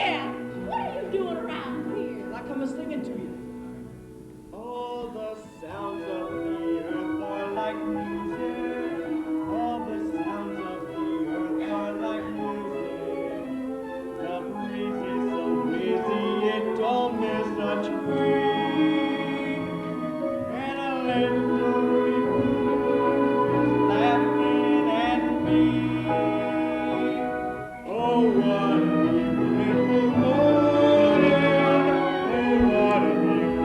Yeah, what are you doing around here? I come singing to you. All the sounds of the earth are like music. All the sounds of the earth are like music. The breeze is so breezy, it don't miss a tree. And a little laughing at me. Oh, what a beautiful morning. Oh, what a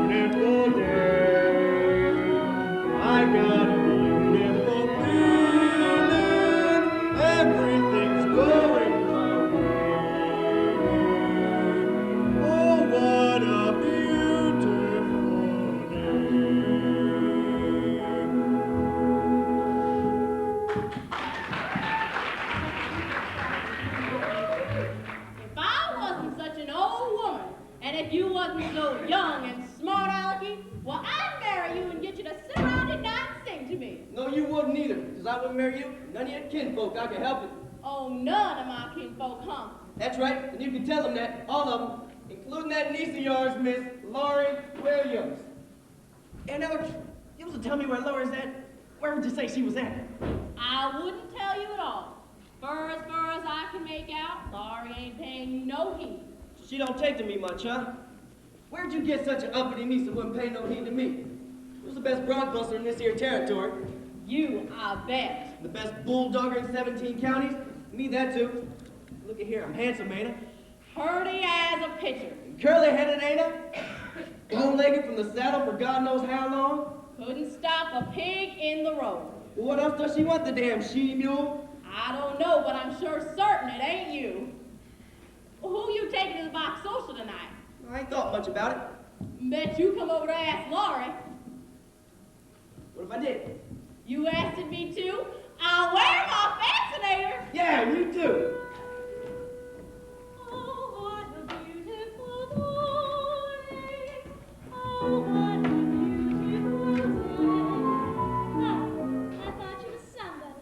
beautiful day. I got a beautiful feeling. Everything's going my way. Oh, what a beautiful day. If I wasn't such an old woman, and if you wasn't so young and smart alecky, well, I'd marry you and get you to sit around at night and sing to me. No, you wouldn't either, because I wouldn't marry you. None of your kinfolk, I can help it. Oh, none of my kinfolk, huh? That's right, and you can tell them that, all of them, including that niece of yours, Miss Laurie Williams. And you was to tell me where Laurie's at. Where would you say she was at? I wouldn't tell you at all. Far as I can make out, Laurie ain't paying you no heed. She don't take to me much, huh? Where'd you get such an uppity niece that wouldn't pay no heed to me? Who's the best bronc buster in this here territory? You, I bet. The best bulldogger in 17 counties? Me, that too. Look at here, I'm handsome, ain't I? Purty as a pitcher. Curly-headed, ain't I? Bone-legged from the saddle for God knows how long? Couldn't stop a pig in the road. Well, what else does she want, the damn she-mule? I don't know, but I'm sure certain it ain't you. Who you taking to the box social tonight? I ain't thought much about it. Bet you come over to ask Laurie. What if I did? You asked me too? I'll wear my fascinator. Yeah, you too. Oh, what a beautiful morning. Oh, what a beautiful day. Oh, I thought you were somebody.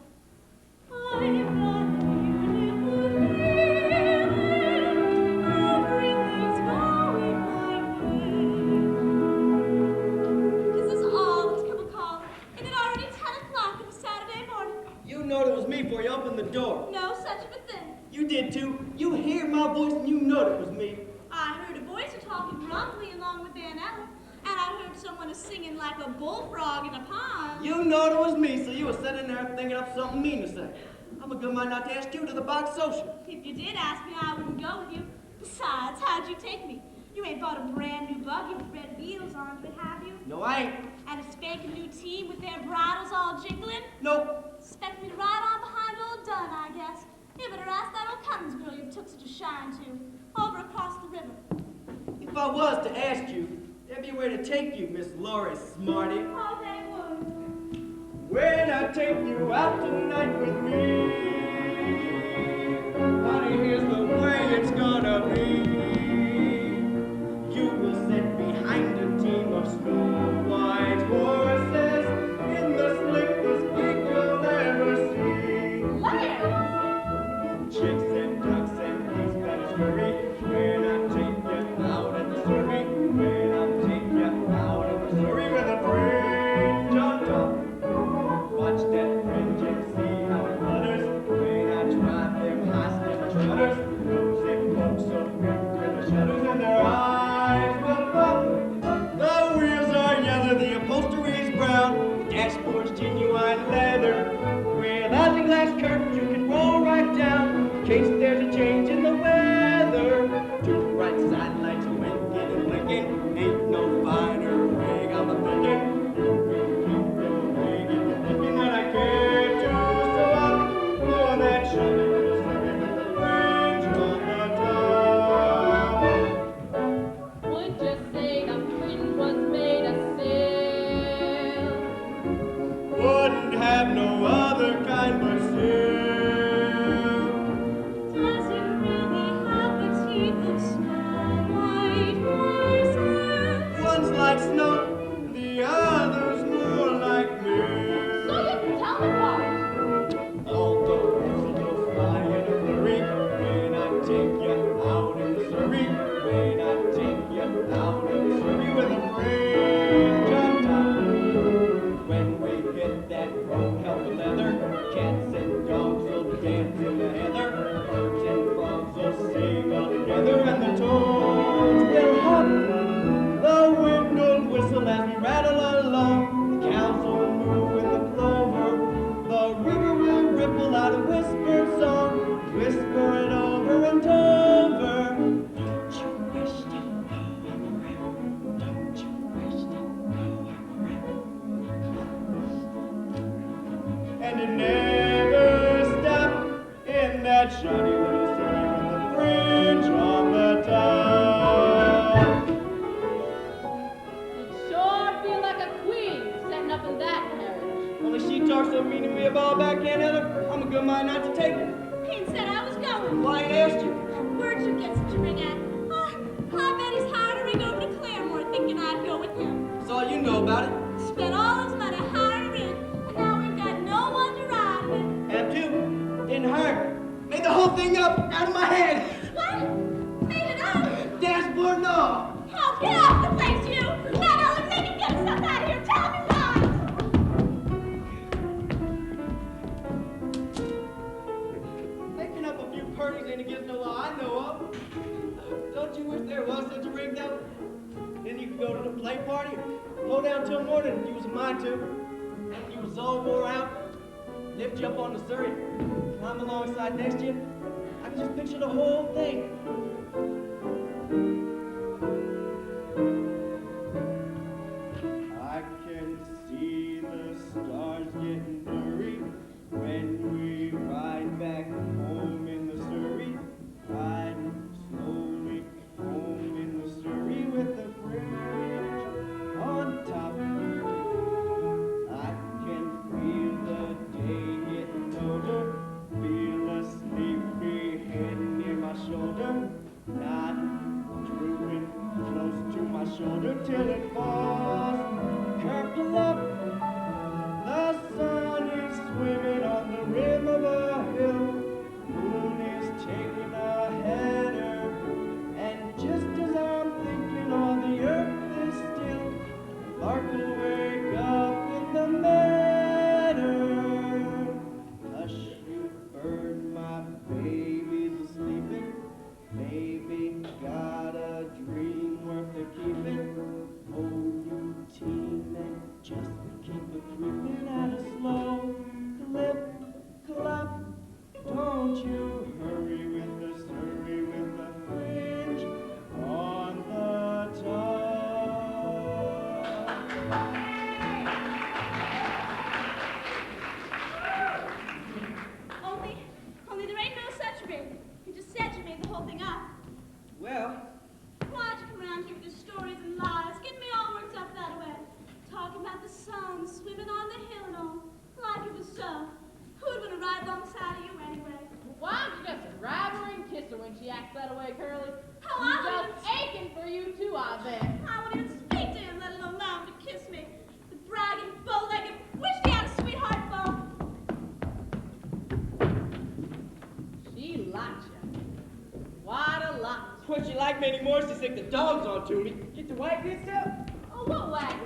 I've got a beautiful feeling. Everything's going my way. This is all that's come a call. And it's already 10 o'clock on a Saturday morning. You knowed it was me before you opened the door. No such of a thing. You did too. You hear my voice and you knowed it was me. I heard a voice talking grumbly along with Van Ellen, and I heard someone singing like a bullfrog in a pond. You knowed it was me, so you were sitting there thinking up something mean to say. I'm a good mind not to ask you to the box social. If you did ask me, I wouldn't go with you. Besides, how'd you take me? You ain't bought a brand new buggy with red wheels onto it, have you? No, I ain't. And a spanking new team with their bridles all jingling? Nope. Expect me to ride on behind old Dunn, I guess. You better ask that old Cummins girl you took such a shine to, over across the river. If I was to ask you, there'd be a way to take you, Miss Laurie Smarty. Oh, they would. When I take you out tonight with me, honey, here's the way it's gonna be. You will sit behind a team of snow white horses in the slickest gig you'll ever see. Chicks and ducks and geese that is hurry. When I take you out in the Surrey, when I take you out in the Surrey with a fringe on top. Watch that fringe and see how it flutters. When I drive them high step shutters, those it looks so good. and it never stopped in that shoddy little Surrey with the fringe on the top. You'd sure feel like a queen setting up in that carriage. Only she talks so mean to me about backhand, Heather, I'm a good mind not to take it. Pete said I was going. Why ain't asked you? Where'd you get such a ring at? I bet he's hired a ring over to Claremore thinking I'd go with him. That's all you know about it. Spent all his money hiring a ring, and now we've got no one to ride with. Have to. Didn't hurt. Made the whole thing up out of my head. What? Made it up? Dashboard and all. Oh, get off the place, you! Now, Ellen, make it get us up out of here. Tell me why. Making up a few purties ain't against no law I know of. Don't you wish there was such a ring, though? Then you could go to the play party, blow down till morning if you was a mind to. When you was all wore out, lift you up on the Surrey, climb alongside next to you. I can just picture the whole thing. I can see the stars getting blurry when we ride back home in the Surrey. Ride slowly home in the Surrey with the fringe on top. I can feel the day getting older, feel a sleepy head near my shoulder, not drooping close to my shoulder till it falls. Curl up, the sun is swimming on the rim of a hill, moon is taking a header, and just as I'm thinking all the earth is still, lark will wake up in the meadow. Hush, you bird, my baby's a-sleeping, baby got a dream worth the keeping. Oh, you teeming, just keep a-creeping at a slow clip, clop. Don't you hurry with the Surrey with the fringe on the top. Only there ain't no such ring. You just said you made the whole thing up. Well, Why'd you come around here with your stories and lies, getting me all worked up that way? Talking about the sun swimming on the hill and all, like it was so. Who'd want to ride alongside of you anyway? Why don't you just grab her and kiss her when she acts that way, Curly? Oh, She's I wouldn't just aching for you too, I bet. I wouldn't even speak to him, let alone allow him to kiss me. The bragging, bow-legged, wish he had a sweetheart bone. She likes you. Quite a lot. what she like me anymore is to stick the dogs onto me. Get the wagon and stuff. Oh, what wagon?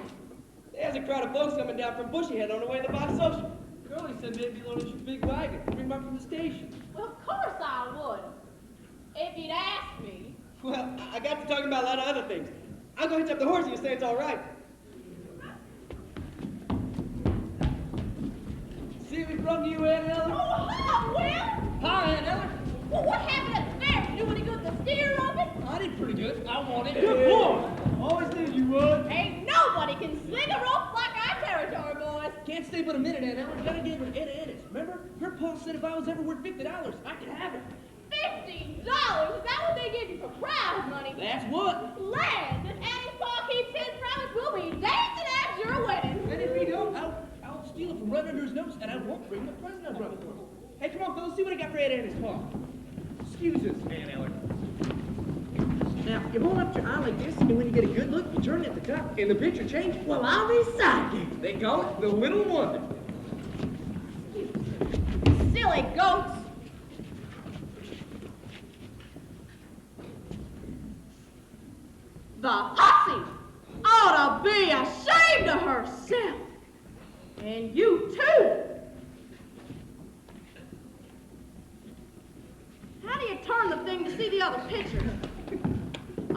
There's a crowd of folks coming down from Bushyhead on the way to the Box Social. Curly said maybe load us your big wagon. Bring them up from the station. Well, of course I would. If you'd asked me. Well, I got to talking about a lot of other things. I'll go hitch up the horse and you say it's all right. See what we brought to you, Aunt Ellen? Oh, hi, Will. Hi, Aunt Ellen. Well, what happened at the fair? Did you do any good with the steer of it? I did pretty good. I won it. Good boy. Always knew you would. Ain't nobody can sling a rope like our territory boys. Can't stay but a minute, Aunt Ellen. Gotta give her Edis. Remember? Her pa said if I was ever worth $50, I could have it. $50? Is that what they give you for prize money? That's what. Land! If Annie's pa keeps his promise, we'll be dancing at your wedding. And if he don't, I'll steal it from right under his nose, and I won't bring the present I brought for him. Hey, come on, fellas, see what I got for Aunt Annie's pa. Excuse us, Aunt Ellen. Now, you hold up your eye like this, and when you get a good look, you turn it at the top, and the picture changes. Well, I'll be sidekick. They call it the Little Wonder. Silly goats. The hussy ought to be ashamed of herself. And you too. How do you turn the thing to see the other picture?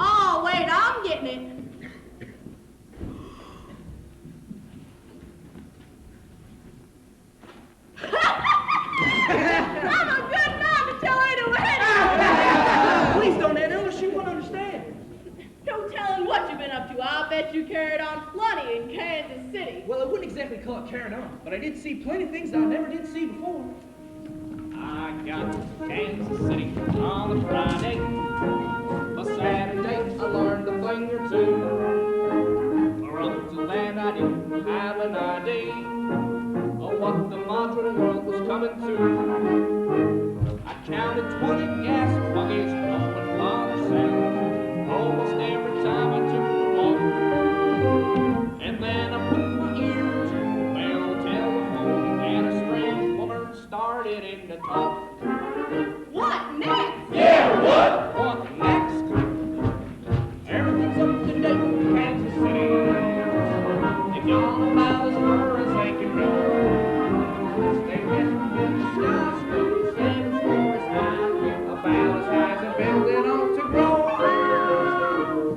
Oh, wait, I'm getting it. I'm a good man to tell her to wedding. Please don't, Aunt Ellen. She won't understand. No telling what you been up to? I'll bet you carried on plenty in Kansas City. Well, I wouldn't exactly call it carrying on, but I did see plenty of things that I never did see before. I got to Kansas City on a Friday. By Saturday, I learned a thing or two. Or up to that, I didn't have an idea of what the modern world was coming to. I counted 20 gas buggies going farther south almost every time I took a walk. And then I put my ear to the bell telephone, and a strange woman started in to talk. What next? Yeah, what? What next? Everything's up to date in Kansas City. They've gone about as far as they can go. They've got the skyscrapers 7 stories high, about as high as a building ought to grow.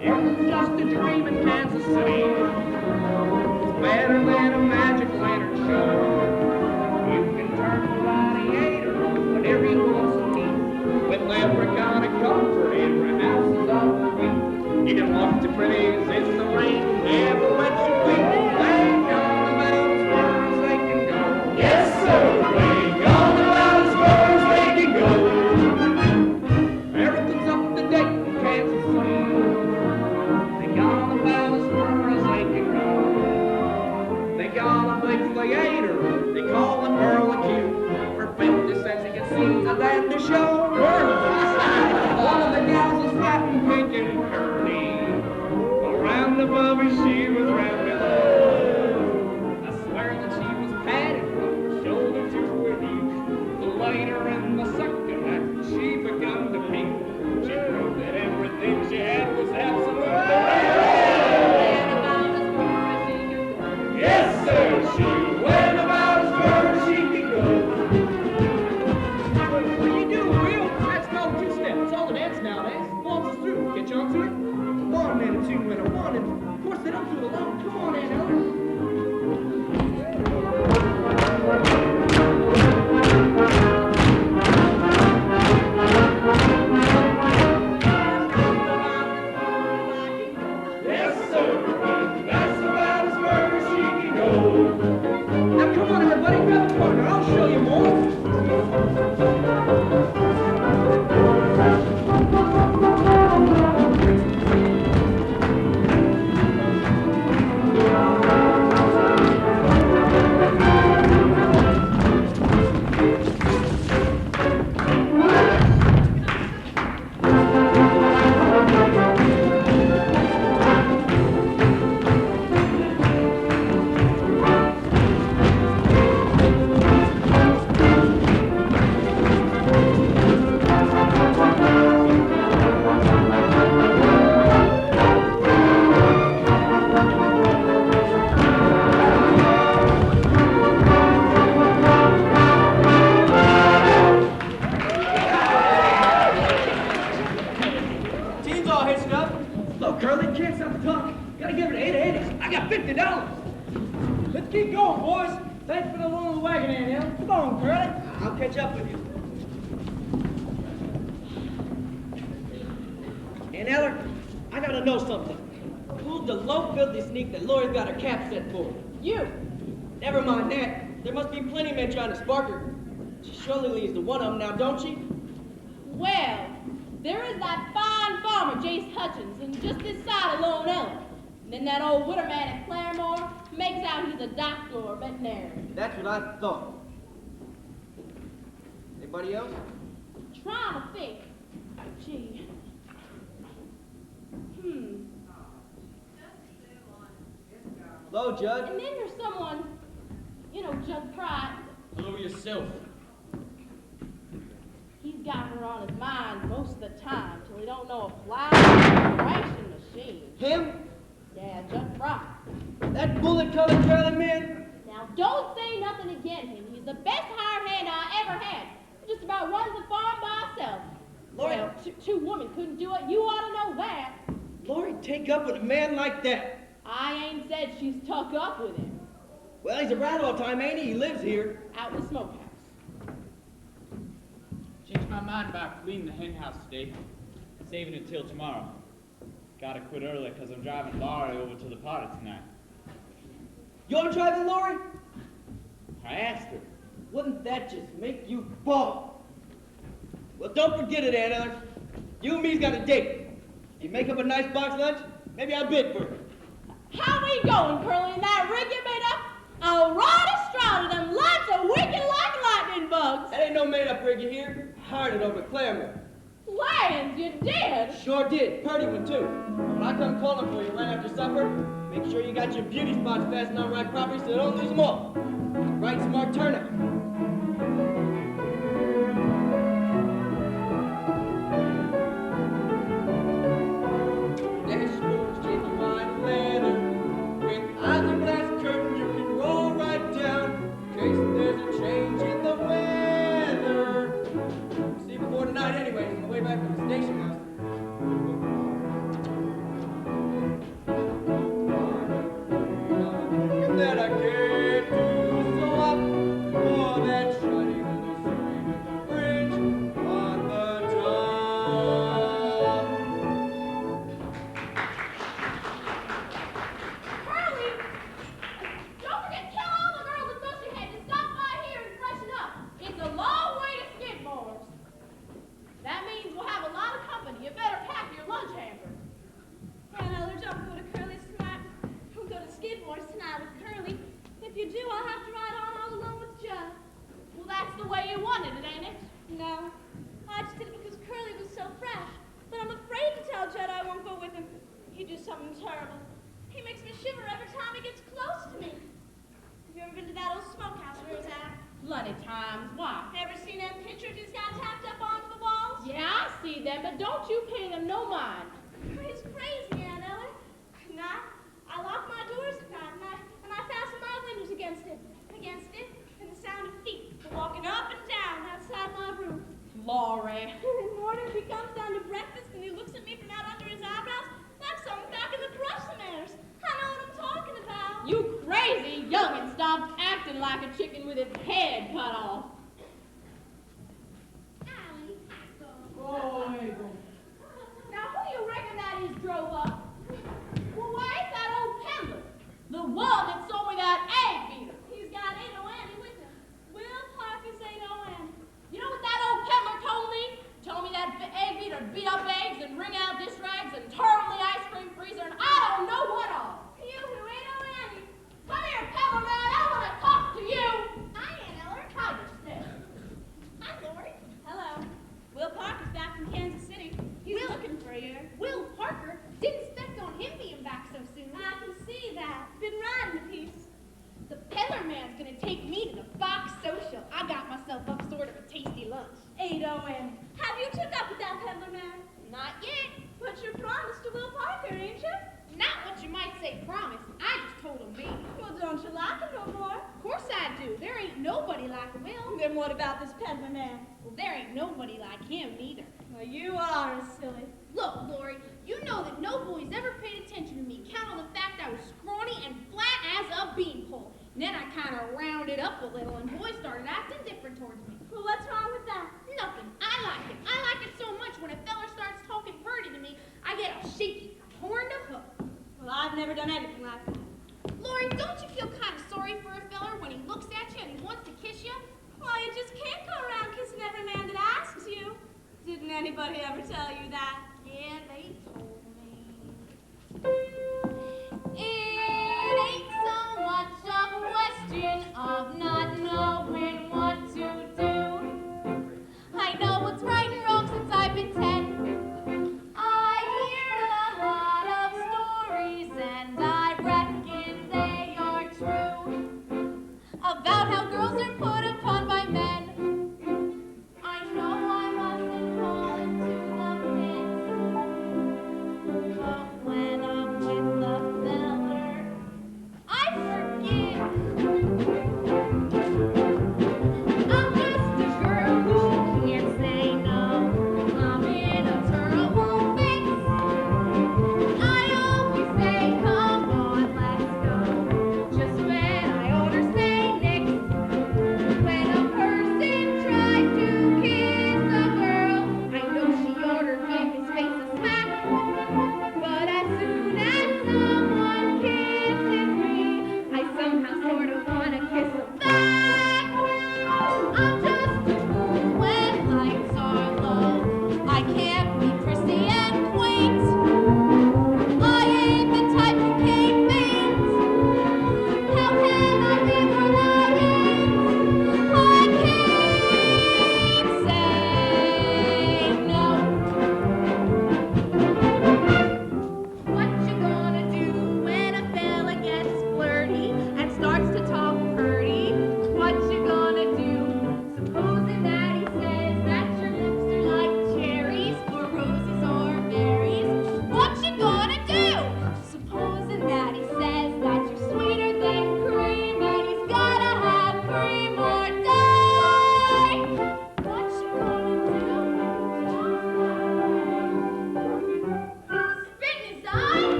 Everything's just a dream in Kansas City. It's better than a magic lantern show. You can turn the radiator on whenever you want some heat. With every kind of comfort, every house is on the week. You can walk to Pretty's in the rain, never wet your feet. They've gone about as far as they can go. Yes, sir, they've gone about as far as they can go. Everything's up to date in Kansas City. They've gone about as far as they can go. They got a big theater, they call it Earl of Q. For 50 cents you can see a dandy show. One of the gals was fat and pink and curly. Around above her she was round below. I swear that she was padded from her shoulder to her knee. But later in the second act she begun to pink. She proved that everything she had was absolutely right. Yes, sir, she went about as far as she could go. What do you do, Will? That's called two-step. It's all the dance nowadays. Waltzes through. Catch on to it? 1 and a 2 and a 1 and of course they don't do it alone. Come on, Aunt Ellen. Yes, sir. That's about as far as she can go. Now come on, everybody, grab a partner. I'll show you more. Team's all hitched up. Look, Curly, can't stop the talk. Gotta give her to 80. I got $50. Let's keep going, boys. Thanks for the loan of the wagon, Aunt Ellen. Come on, Curly. I'll catch up with you. Aunt Ellen, I gotta know something. Who's the low filthy sneak that Lori's got her cap set for? You. Never mind that. There must be plenty of men trying to spark her. She surely leads to one of them now, don't she? Well, there is that fine farmer, Jace Hutchins, and just this side of Lone Ellen. And then that old widow man at Claremore makes out he's a doctor or veterinarian. That's what I thought. Anybody else? Trying to think. Gee. Hello, Judge. And then there's someone, Judge Price. Hello yourself. He's got her on his mind most of the time till he don't know a fly in a thrashing machine. Him? Yeah, Judge Price. That bullet-colored curly man? Now, don't say nothing against him. He's the best hired hand I ever had. He just about runs the farm by himself. Lord. Well, two women couldn't do it. You ought to know that. Lori, take up with a man like that. I ain't said she's tuck up with him. Well, he's around all the time, ain't he? He lives here. Out in the smokehouse. Changed my mind about cleaning the hen house today. Saving it till tomorrow. Gotta quit early because I'm driving Laurie over to the party tonight. You're driving, Lori? I asked her. Wouldn't that just make you ball? Well, don't forget it, Aunt Ellen. You and me's got a date. You make up a nice box lunch, maybe I'll bid for it. How we going, Curly, in that rig you made up? I'll ride astride of them lots of wicked like lightning bugs. That ain't no made-up rig you hear. Hired it over at Claremore. Lions, you did? Sure did. Purty one, too. When I come calling for you right after supper, make sure you got your beauty spots fastened on right properly so you don't lose them all. Right smart turnout. Dashboard's genuine leather. With isinglass curtains you can roll right down. In case there's a change in the weather. See you before tonight anyways, on the way back from the station house. And that I can't do so up for that shining in the swing of the bridge on the top. Curly, don't forget, tell all the girls at Bushyhead to stop by here and freshen up. It's a long way to Skidmore's. That means we'll have a lot of company. You better pack your lunch hamper. Aunt Ellen, don't go to Curly's tonight. Don't go to Skidmore's tonight with Curly. If you do, I'll have to ride on all alone with Judd. Well, that's the way you wanted it, ain't it? No, I just did it because Curly was so fresh. But I'm afraid to tell Judd I won't go with him. He'd do something terrible. He makes me shiver every time he gets close to me. Have you ever been to that old smokehouse where he's at? Plenty times. Why? Ever seen them pictures he's got tacked up onto the walls? Yeah, I see them, but don't you pay them no mind. He's crazy, Aunt Ellen. I lock my doors at night, and I fasten my windows against it, and the sound of feet walking up and down outside my room. Laurie. In the morning, he comes down to breakfast, and he looks at me from out under his eyebrows like something back in the Prussianers. I know what I'm talking about. You crazy youngin', stop acting like a chicken with its head cut off. Allie, Boy, Now, who do you reckon that is drove up? Well, why, it's that old peddler. The one that sold me that egg beater. he's got Ado Annie with him. Will Parker's Ado Annie. You know what that old peddler told me? Told me that egg beater would beat up eggs and wring out dish rags and turn the ice cream freezer and I don't know what all. You who Ado Annie. Come here, peddler man, I want to talk to you. Hi, Aunt Ellen. Hi, yourself. Hi, Lori. Hello. Will Parker's back from Kansas City. He's looking for you. Will Parker? Didn't expect on him being back so soon. I can see that. Been riding a piece. The peddler man's gonna take me to the Fox Social. I got myself up sort of a tasty lunch. Ado Annie. Have you took up with that peddler man? Not yet. But you're promised to Will Parker, ain't you? Not what you might say promise. I just told him maybe. Well, don't you like him no more? Of course I do. There ain't nobody like Will. Then what about this peddler man? Well, there ain't nobody like him neither. Well, you are silly. Look, Lori, you know that no boys ever paid attention to me, count on the fact I was scrawny and flat as a beanpole. And then I kind of rounded up a little, and boys started acting different towards me. Well, what's wrong with that? Nothing. I like it. I like it so much when a feller starts talking purty to me, I get all shaky, torn to hook. Well, I've never done anything like that. Lori, don't you feel kind of sorry for a feller when he looks at you and he wants to kiss you? Well, you just can't go around kissing every man that asks you. Didn't anybody ever tell you that? Yeah, they told me. It ain't so much a question of not knowing what to do. I know what's right and wrong since I've been 10. I hear a lot of stories and I reckon they are true about how girls are put upon by men. I know I mustn't fall into the pit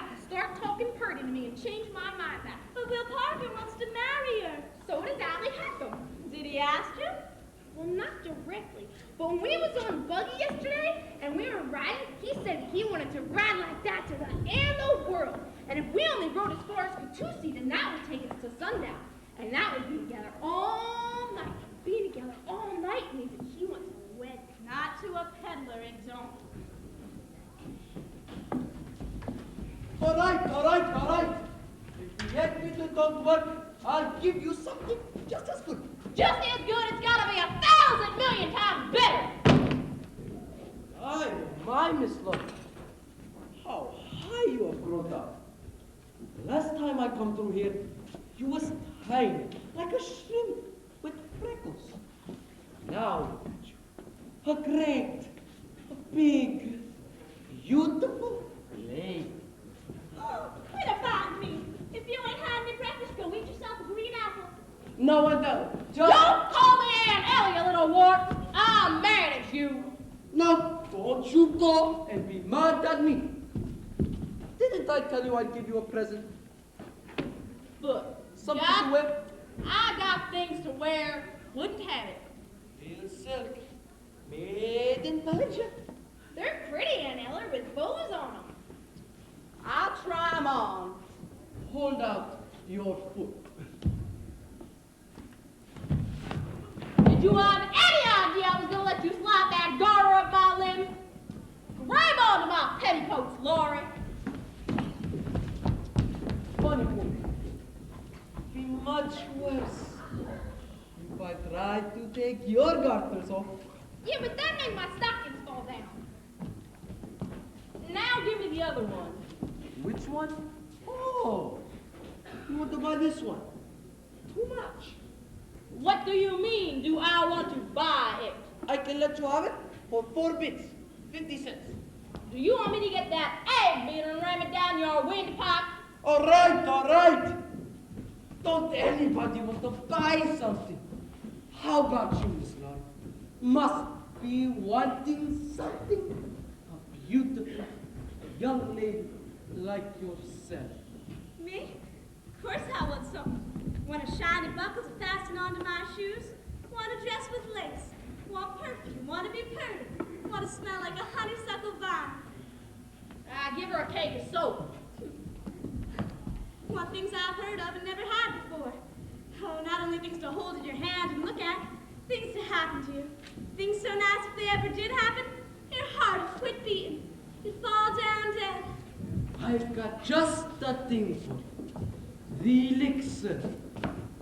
got to start talking purty to me and change my mind back. But Will Parker wants to marry her. So does Allie Heckham. Did he ask you? Well, not directly, but when we was on buggy yesterday and we were riding, he said he wanted to ride like that to the end of the world. And if we only rode as far as Katusi, then that would take us to sundown. And that would be together all night. Being together all night means that he wants a wedding. Not to a peddler, it don't. All right. If the admittance don't work, I'll give you something just as good. Just as good, it's gotta be 1,000 million times better. Oh, my Miss Love. How high you have grown up. The last time I come through here, you was tiny, like a shrimp with freckles. Now, a great, a big, beautiful lady. Oh, quit about me. If you ain't had any breakfast, go eat yourself a green apple. No, just... Don't call me Aunt Ellie, you little wart. I'll manage you. No, don't you go and be mad at me. Didn't I tell you I'd give you a present? Look, something Yeah? to wear. I got things to wear. Wouldn't have it. Real silk, made in Pennington. They're pretty, Aunt Ellie, with bows on them. I'll try 'em on. Hold out your foot. Did you have any idea I was gonna let you slide that garter up my limb? Grab onto my petticoats, Laurie. Funny woman. Be much worse if I tried to take your garters off. Yeah, but that made my stockings fall down. Now give me the other one. Which one? Oh, you want to buy this one? Too much. What do you mean, do I want to buy it? I can let you have it for 4 bits, 50 cents. Do you want me to get that egg beater and ram it down your windpipe? All right. Don't anybody want to buy something. How about you, Miss Laurie? Must be wanting something. A beautiful young lady like yourself. Me? Of course I want something. Want a shiny buckle to fasten onto my shoes. Want a dress with lace. Want perfume. Want to be pretty. Want to smell like a honeysuckle vine. Give her a cake of soap. Want things I've heard of and never had before. Oh, not only things to hold in your hand and look at, things to happen to you. Things so nice if they ever did happen, your heart would quit beating. You'd fall down dead. I've got just the thing for you. The elixir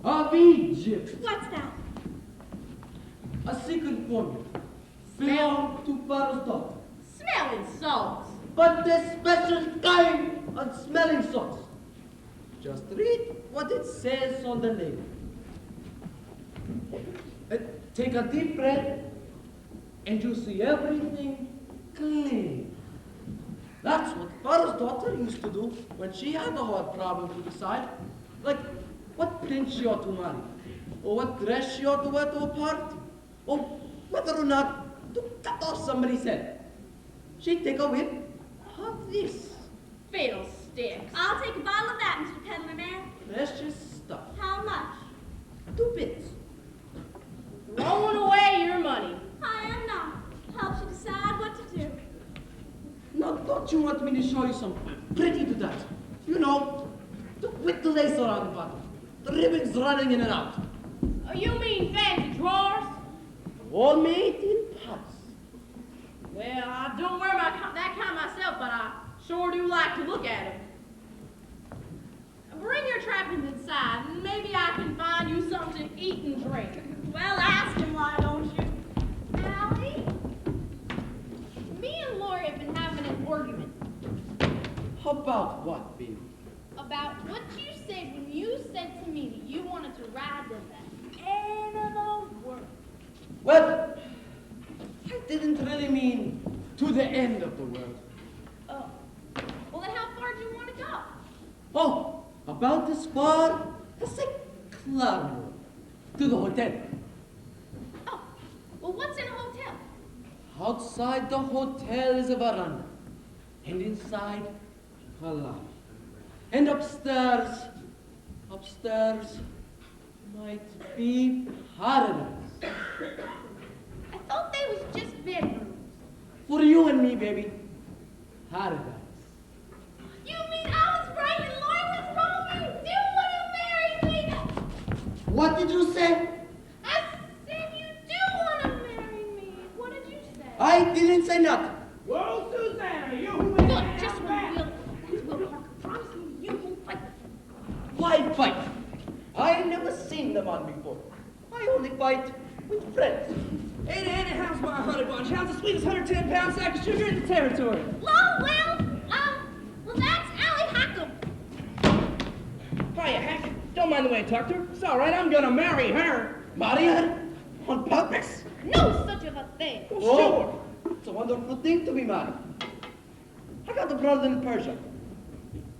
of Egypt. What's that? A secret formula. Belonged to Pharaoh's daughter. Smelling salts. But the special kind of smelling salts. Just read what it says on the label. Take a deep breath, and you see everything clear. That's what Pharaoh's daughter used to do when she had a hard problem to decide. Like, what prince she ought to marry, or what dress she ought to wear to a party, or whether or not to cut off somebody's head. She'd take a whip of this. Fiddlesticks. I'll take a bottle of that, Mr. Peddler Man. Precious stuff. How much? 2 bits. Throwing away your money. I am not. Helps you decide what to do. Now, don't you want me to show you some pretty to that? You know, with the lace around the bottom, the ribbons running in and out. Oh, you mean fancy drawers? All made in Paris. Well, I don't wear that kind myself, but I sure do like to look at them. Bring your trappings inside, and maybe I can find you something to eat and drink. Well, ask him, why don't you? Allie? Me and Lori have been having an argument How about what, baby? about what you said when you said to me that you wanted to ride to the end of the world. Well, I didn't really mean to the end of the world. Oh. Well, then how far do you want to go? Oh, about as far as a cloud road to the hotel. Oh. Well, what's in a hotel? Outside the hotel is a veranda, and inside a lobby. And upstairs might be paradise. I thought they was just bedrooms. For you and me, baby, paradise. You mean I was right and Lloyd was wrong? You do want to marry me? What did you say? I said you do want to marry me. What did you say? I didn't say nothing. Whoa, Susanna, you Look, just when Will, that's Will Parker. Promise me you won't fight. Why fight? I ain't never seen the man before. I only fight with friends. Hey, Annie, how's my honey bunch? How's the sweetest 110-pound sack of sugar in the territory? Well, well, that's Allie Hackham. Hiya, Hack. Don't mind the way I talk to her. It's all right, I'm gonna marry her. Marry her? On purpose? No such of a thing. Oh, it's a wonderful thing to be married. I got a brother in Persia.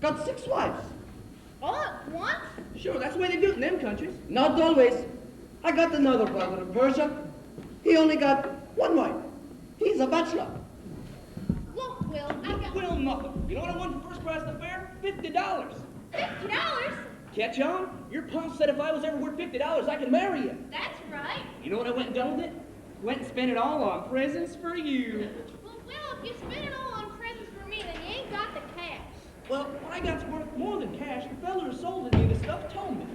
Got 6 wives. All at once? Sure, that's the way they do it in them countries. Not always. I got another brother in Persia. He only got 1 wife. He's a bachelor. Look, Will, I got Well, nothing. You know what I won for first prize at the fair? $50. $50. Catch on? Your pa said if I was ever worth $50, I could marry you. That's right. You know what I went and done with it? Went and spent it all on presents for you. Well, Will, if you spend it all on presents for me, then you ain't got the cash. Well, what I got's worth more than cash. The fella who sold it me the stuff told me.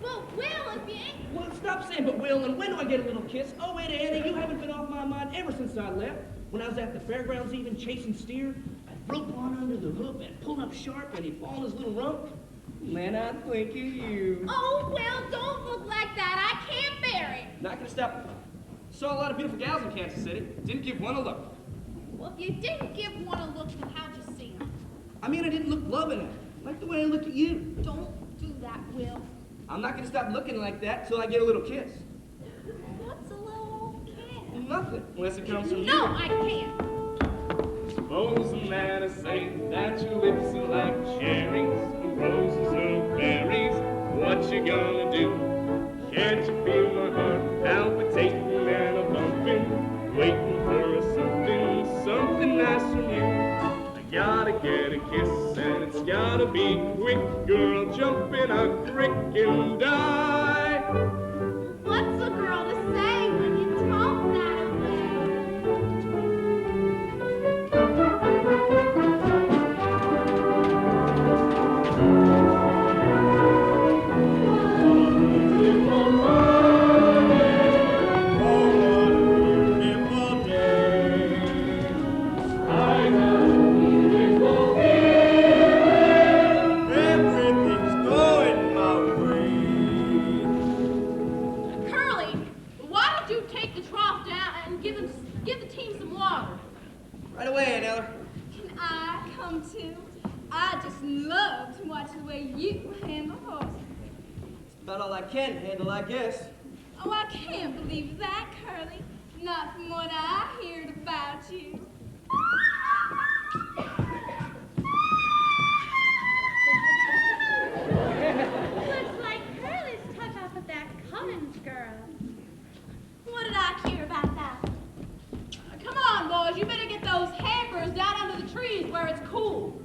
Well, Will, if you ain't... Well, stop saying but Will, and when do I get a little kiss? Oh, wait, Annie, you haven't been off my mind ever since I left. When I was at the fairgrounds even chasing steer, I'd rope on under the hook and pull up sharp and he'd fall in his little rump. Man, I think of you. Oh, Will, don't look like that. I can't bear it. Not gonna stop. Saw a lot of beautiful gals in Kansas City. Didn't give one a look. Well, if you didn't give one a look, then how'd you see him? I mean, I didn't look loving at it. Like the way I look at you. Don't do that, Will. I'm not gonna stop looking like that till I get a little kiss. What's a little kiss? Nothing, unless it comes from you. No, I can't. Supposing that I say that your lips are like cherries, roses or berries, what you gonna do? Can't you feel my heart palpitating and a bumping, waiting for a something nice from you? I gotta get a kiss and it's gotta be quick, girl, jump in a creek and die. What's a girl to say when you talk that way? Everything's going my way. Curly, why don't you take the trough down and give the team some water? Right away, Aunt Eller. Can I come too? I just love to watch the way you handle horses. It's about all I can handle, I guess. Oh, I can't believe that, Curly. Not from what I heard about you. Looks like Curly's took off with that Cummins girl. What did I hear about that? Come on, boys, you better get those hampers down under the trees where it's cool.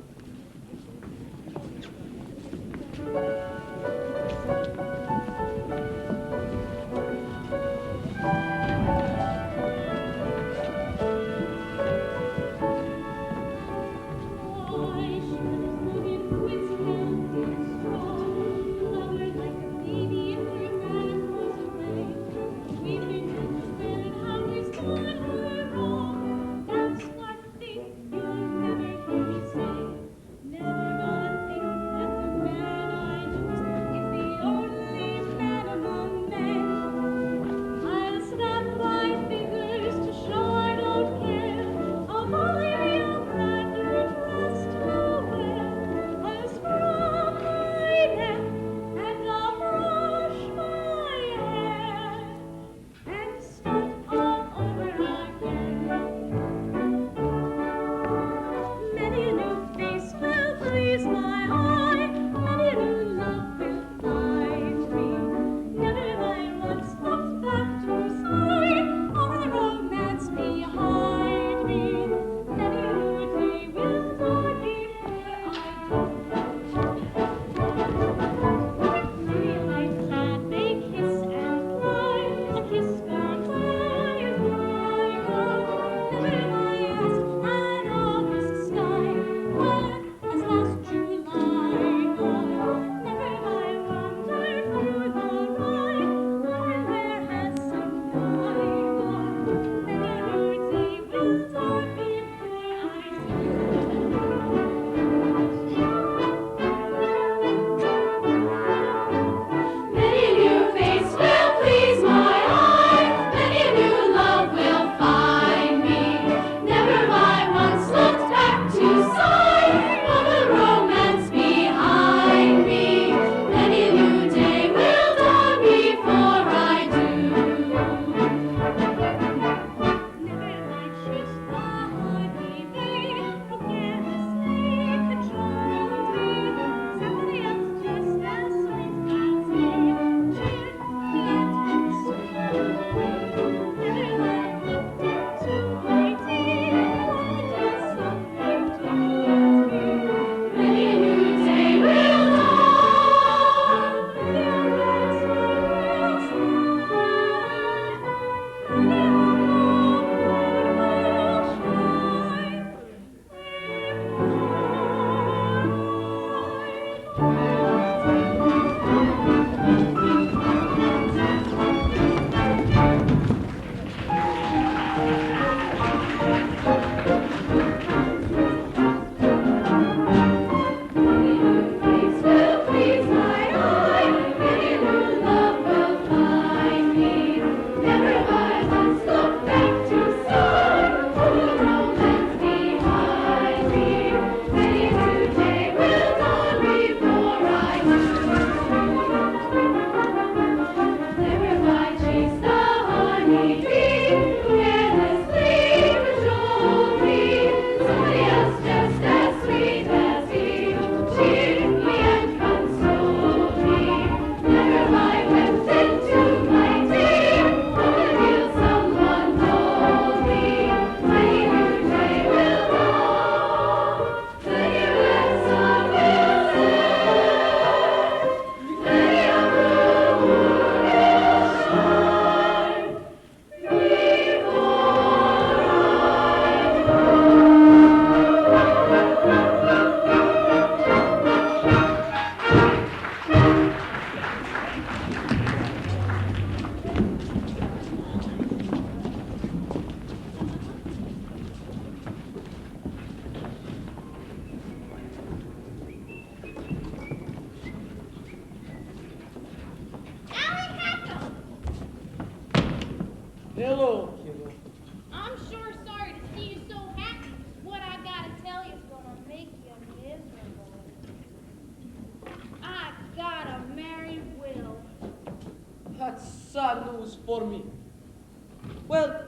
Never gonna think that the man I know is for me. Well,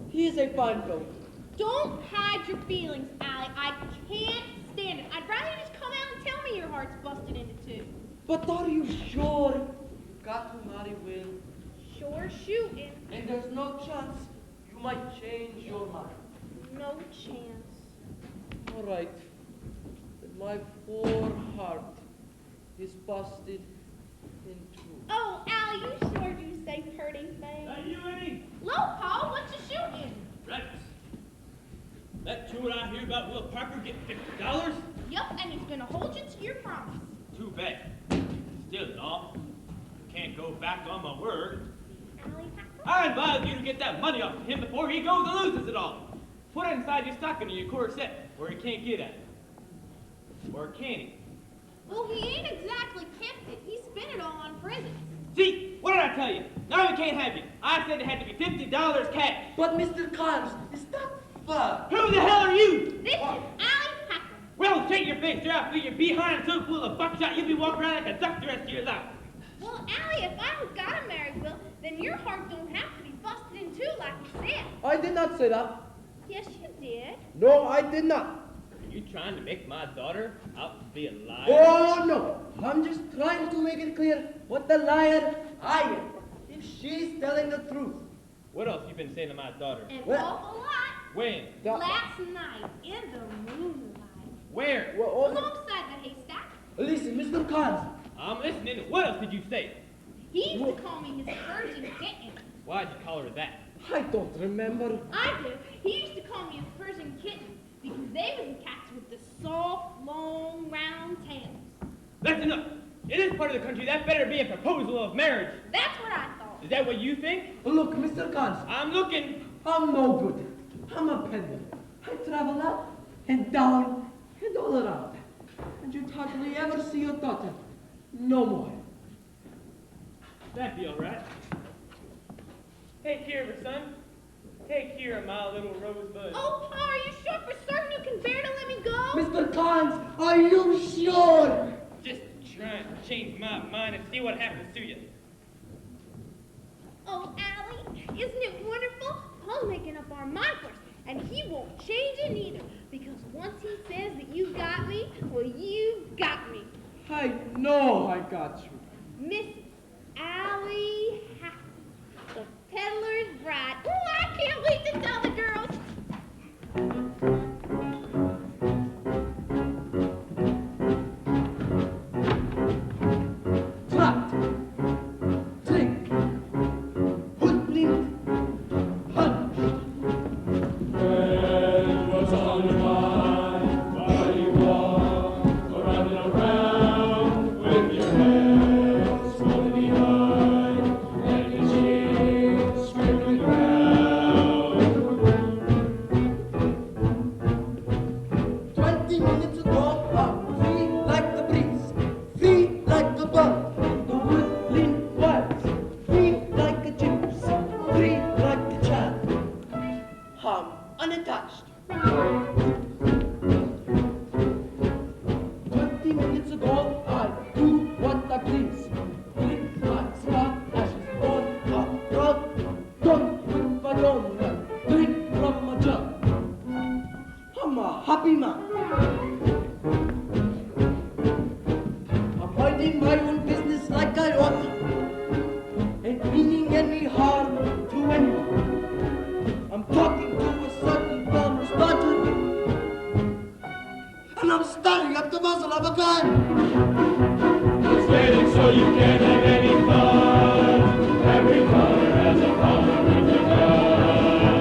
he is a fine fellow. Don't hide your feelings, Allie. I can't stand it. I'd rather you just come out and tell me your heart's busted into two. But are you sure? You got to marry Will, Sure shooting. and there's no chance you might change your mind. No chance. All right. Then my poor heart is busted in two. Oh, Allie, you sure do say pretty things. Hey, you, Eddie? Low, Paul, what you shooting? Rex. That tour I hear about Will Parker getting $50? Yup, and he's gonna hold you to your promise. Too bad. Still, no. Can't go back on my word. Allie, I advise you to get that money off of him before he goes and loses it all. Put it inside your stocking or your corset, where he can't get at it. Or can he? well, he ain't exactly kept it. He spent it all on prisons. See, what did I tell you? Now we can't have you. I said it had to be $50 cash. But Mr. Carnes, is that fair? Who the hell are you? This is Allie Packer. Well, take your face out through your behind so full of buckshot you'll be walking around like a duck the rest of your life. Well, Allie, if I was gotta marry Will, then your heart don't have to be busted in two like you said. I did not say that. Yes, you did. No, I did not. Are you trying to make my daughter out to be a liar? Oh, no. I'm just trying to make it clear what the liar I am. If she's telling the truth. What else you been saying to my daughter? An Well- awful lot. When? Last night in the moonlight. Where? Well, oh, Alongside the haystack. listen, Mr. Carnes. I'm listening. What else did you say? He used to call me his Persian kitten. Why'd you call her that? I don't remember. I do. He used to call me his Persian kitten because they was the cats with the soft, long, round tails. That's enough. In this part of the country, that better be a proposal of marriage. That's what I thought. Is that what you think? Look, Mr. Carnes. I'm looking. I'm no good. I'm a peddler. I travel up and down and all around. And you'd hardly ever see your daughter. No more. That'd be all right. Take care of her, son. Take care of my little rosebud. Oh, Pa, are you sure for certain you can bear to let me go? Mr. Carnes, are you sure? Just trying to change my mind and see what happens to you. Oh, Allie, isn't it wonderful? Paul's making up our mind for us, and he won't change it either, because once he says that you got me, well, you got me. I know I got you. Miss Allie Hackman, the peddler's bride. Oh, I can't wait to tell the girls. Trapped, tricked, hoodwinked, punched. What's on your mind? Why you walk around and around with your head slowly behind and your chin scraping the ground? 20 minutes ago, I'm free like the breeze, free like a bird. The woodland wilds, free like a gypsy, free like a child. I'm unattached. 20 minutes ago, I do what I please. Blink like spark ashes on a rug. Don't whip my own, drink from a jug. I'm a happy man. I'm minding my own business like I ought, ain't meaning any harm to anyone. I'm talking to a certain farmer's daughter, and I'm staring at the muzzle of a gun. It's waiting so you can't have any fun. Every color has a problem with the gun.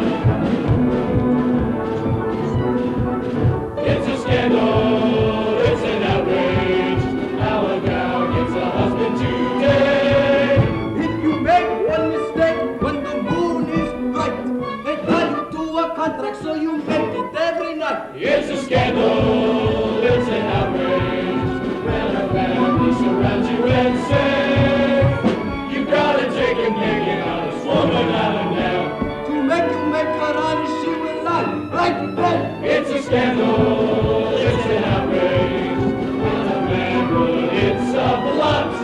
It's a scandal, it's an outrage. How a gal gets a husband today. If you make one mistake when the moon is bright, they tie you to a contract so you make it every night. It's a scandal, it's an outrage. When a family surrounds you and says, you gotta take a naked on this woman out of now. To make you make her honest, she will lie right then. It's a scandal, it's an outrage. When a man would, it's a blunt.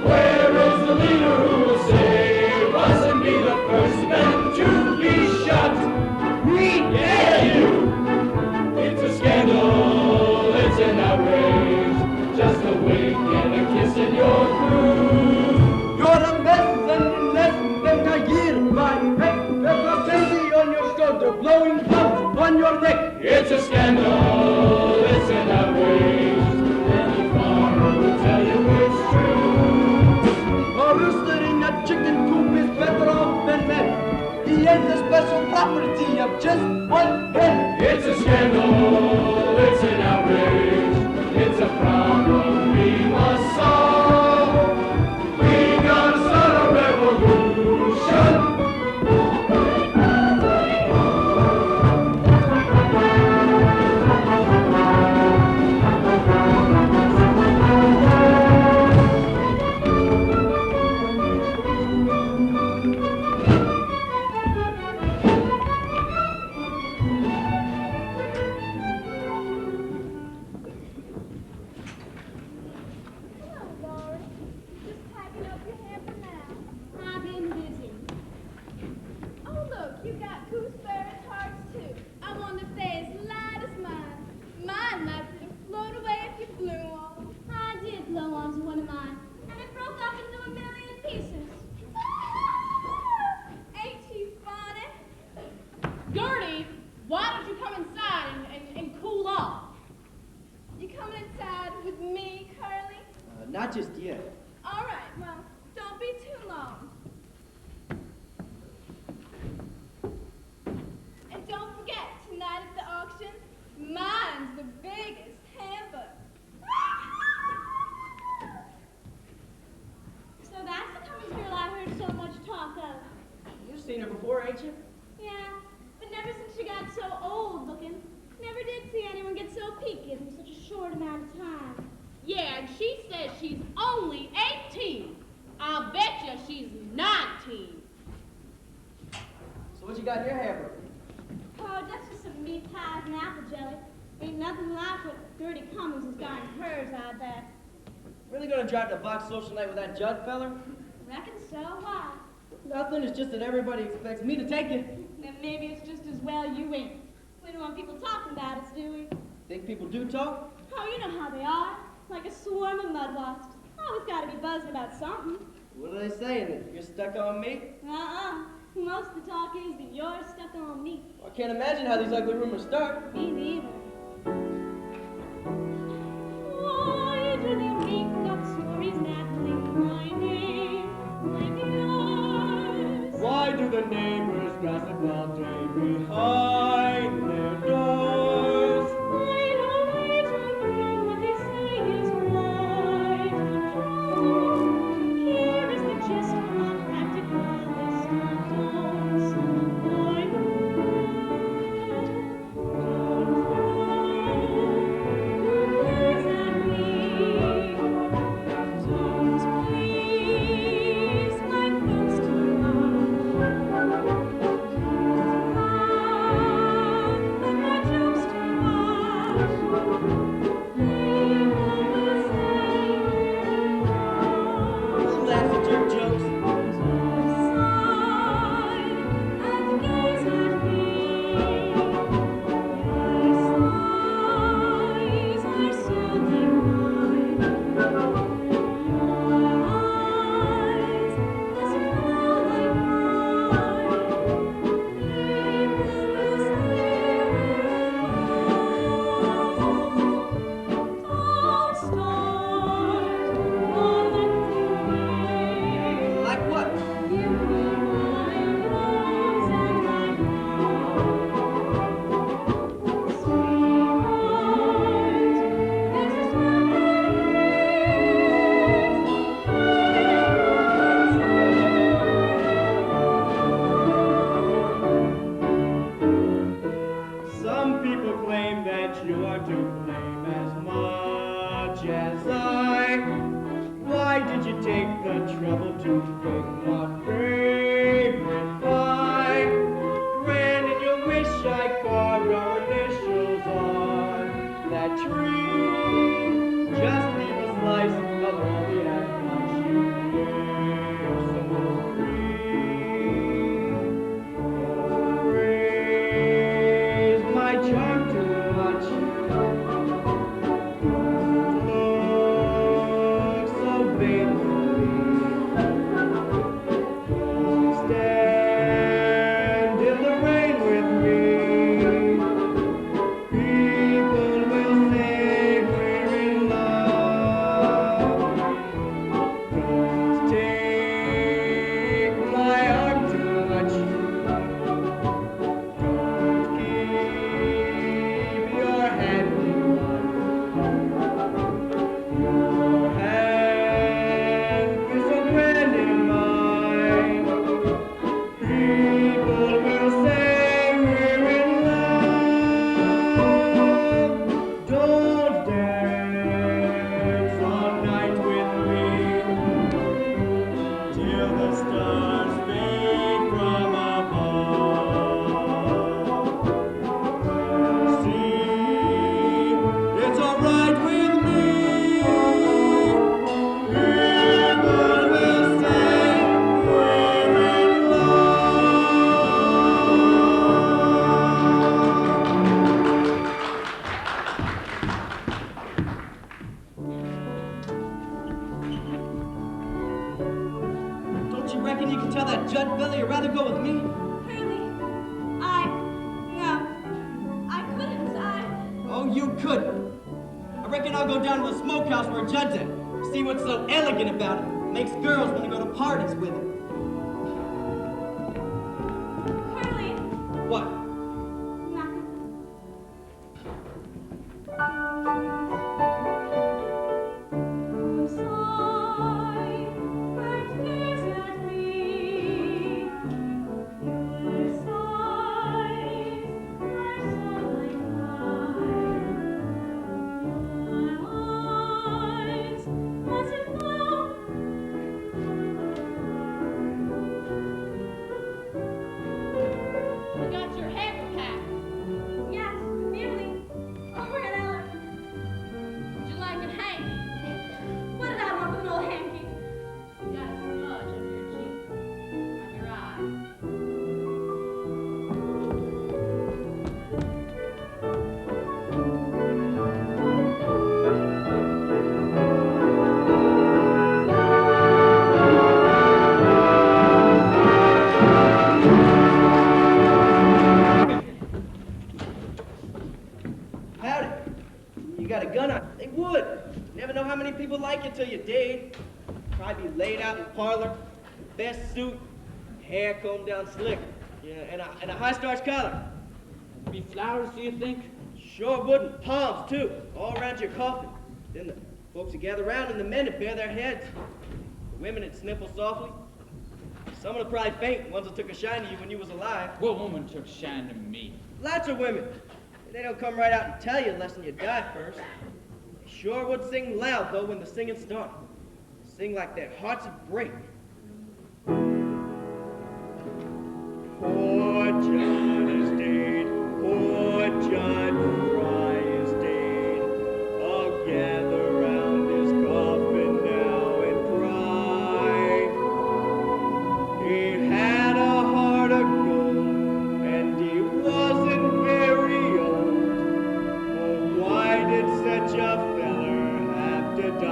Where is the leader who will say for blowing bubbles on your neck. It's a scandal, it's an outrage. Any farmer will tell you it's true. A rooster in a chicken coop is better off than men. He ain't the special property of just one hen. It's a scandal, it's an outrage. It's a problem we must solve. We gotta start a revolution. Not just yet. All right, well, don't be too long. And don't forget, tonight at the auction, mine's the biggest hamper. So that's the Cummings girl I heard so much talk of. You've seen her before, ain't you? Yeah, but never since she got so old looking. Never did see anyone get so peaked in such a short amount of time. Yeah, and she says she's only 18. I'll bet you she's 19. So what you got in your hamper? Oh, that's just some meat pies and apple jelly. Ain't nothing like what Gertie Cummings has got in hers, I bet. Really gonna drive to Box Social Night with that Judd feller? Reckon so, why? Nothing, it's just that everybody expects me to take you. Then maybe it's just as well you ain't. We don't want people talking about us, do we? Think people do talk? Oh, you know how they are. Like a swarm of mud wasps. Always gotta be buzzing about something. What are they saying? That you're stuck on me? Most of the talk is that you're stuck on me. I can't imagine how these ugly rumors start. Me neither. Why do they make up stories that link my name like yours? Why do the neighbors gossip all day behind their doors? Why don't they confirm what they say is right and true? Here is the gist of a practical list of don'ts. I Who laughs at your jokes? Like what? Some people claim that you are to blame as much as I. Why did you take the trouble to pick my favorite pie? Granted, you wish I carved our initials on that tree. Just leave a slice of all the advice you give so free. Oh, raise my charm too much. Look so vainly. Stand in the rain with me. you couldn't. I reckon I'll go down to the smokehouse where Judd's at. See what's so elegant about it. Makes girls want to go to parties with it. Curly, What? nothing. Sigh and gaze at me. Your sighs are so like mine. Your eyes, as if though You got your hair packed. yes, nearly. Oh, Aunt Ellen, Would you like it hanky? what did I want with an old hanky? You got a smudge under your cheek, on your eye. Howdy. You got a gun on? They would. Never know how many people like you till you date. Probably be laid out in the parlor, best suit, hair combed down slick, yeah, and a high starch collar. Be flowers, do you think? Sure wouldn't. Palms, too, all around your coffin. Then the folks would gather around and the men would bare their heads. The women would sniffle softly. Some would probably faint, ones that took a shine to you when you was alive. What woman took shine to me? Lots of women. They don't come right out and tell you unless you die first. They sure would sing loud, though, when the singing started. Sing like their hearts would break. Poor John is dead, poor John Fry is dead. I'll gather round his coffin now and cry. He had a heart of gold, and he wasn't very old. Oh, why did such a feller have to die?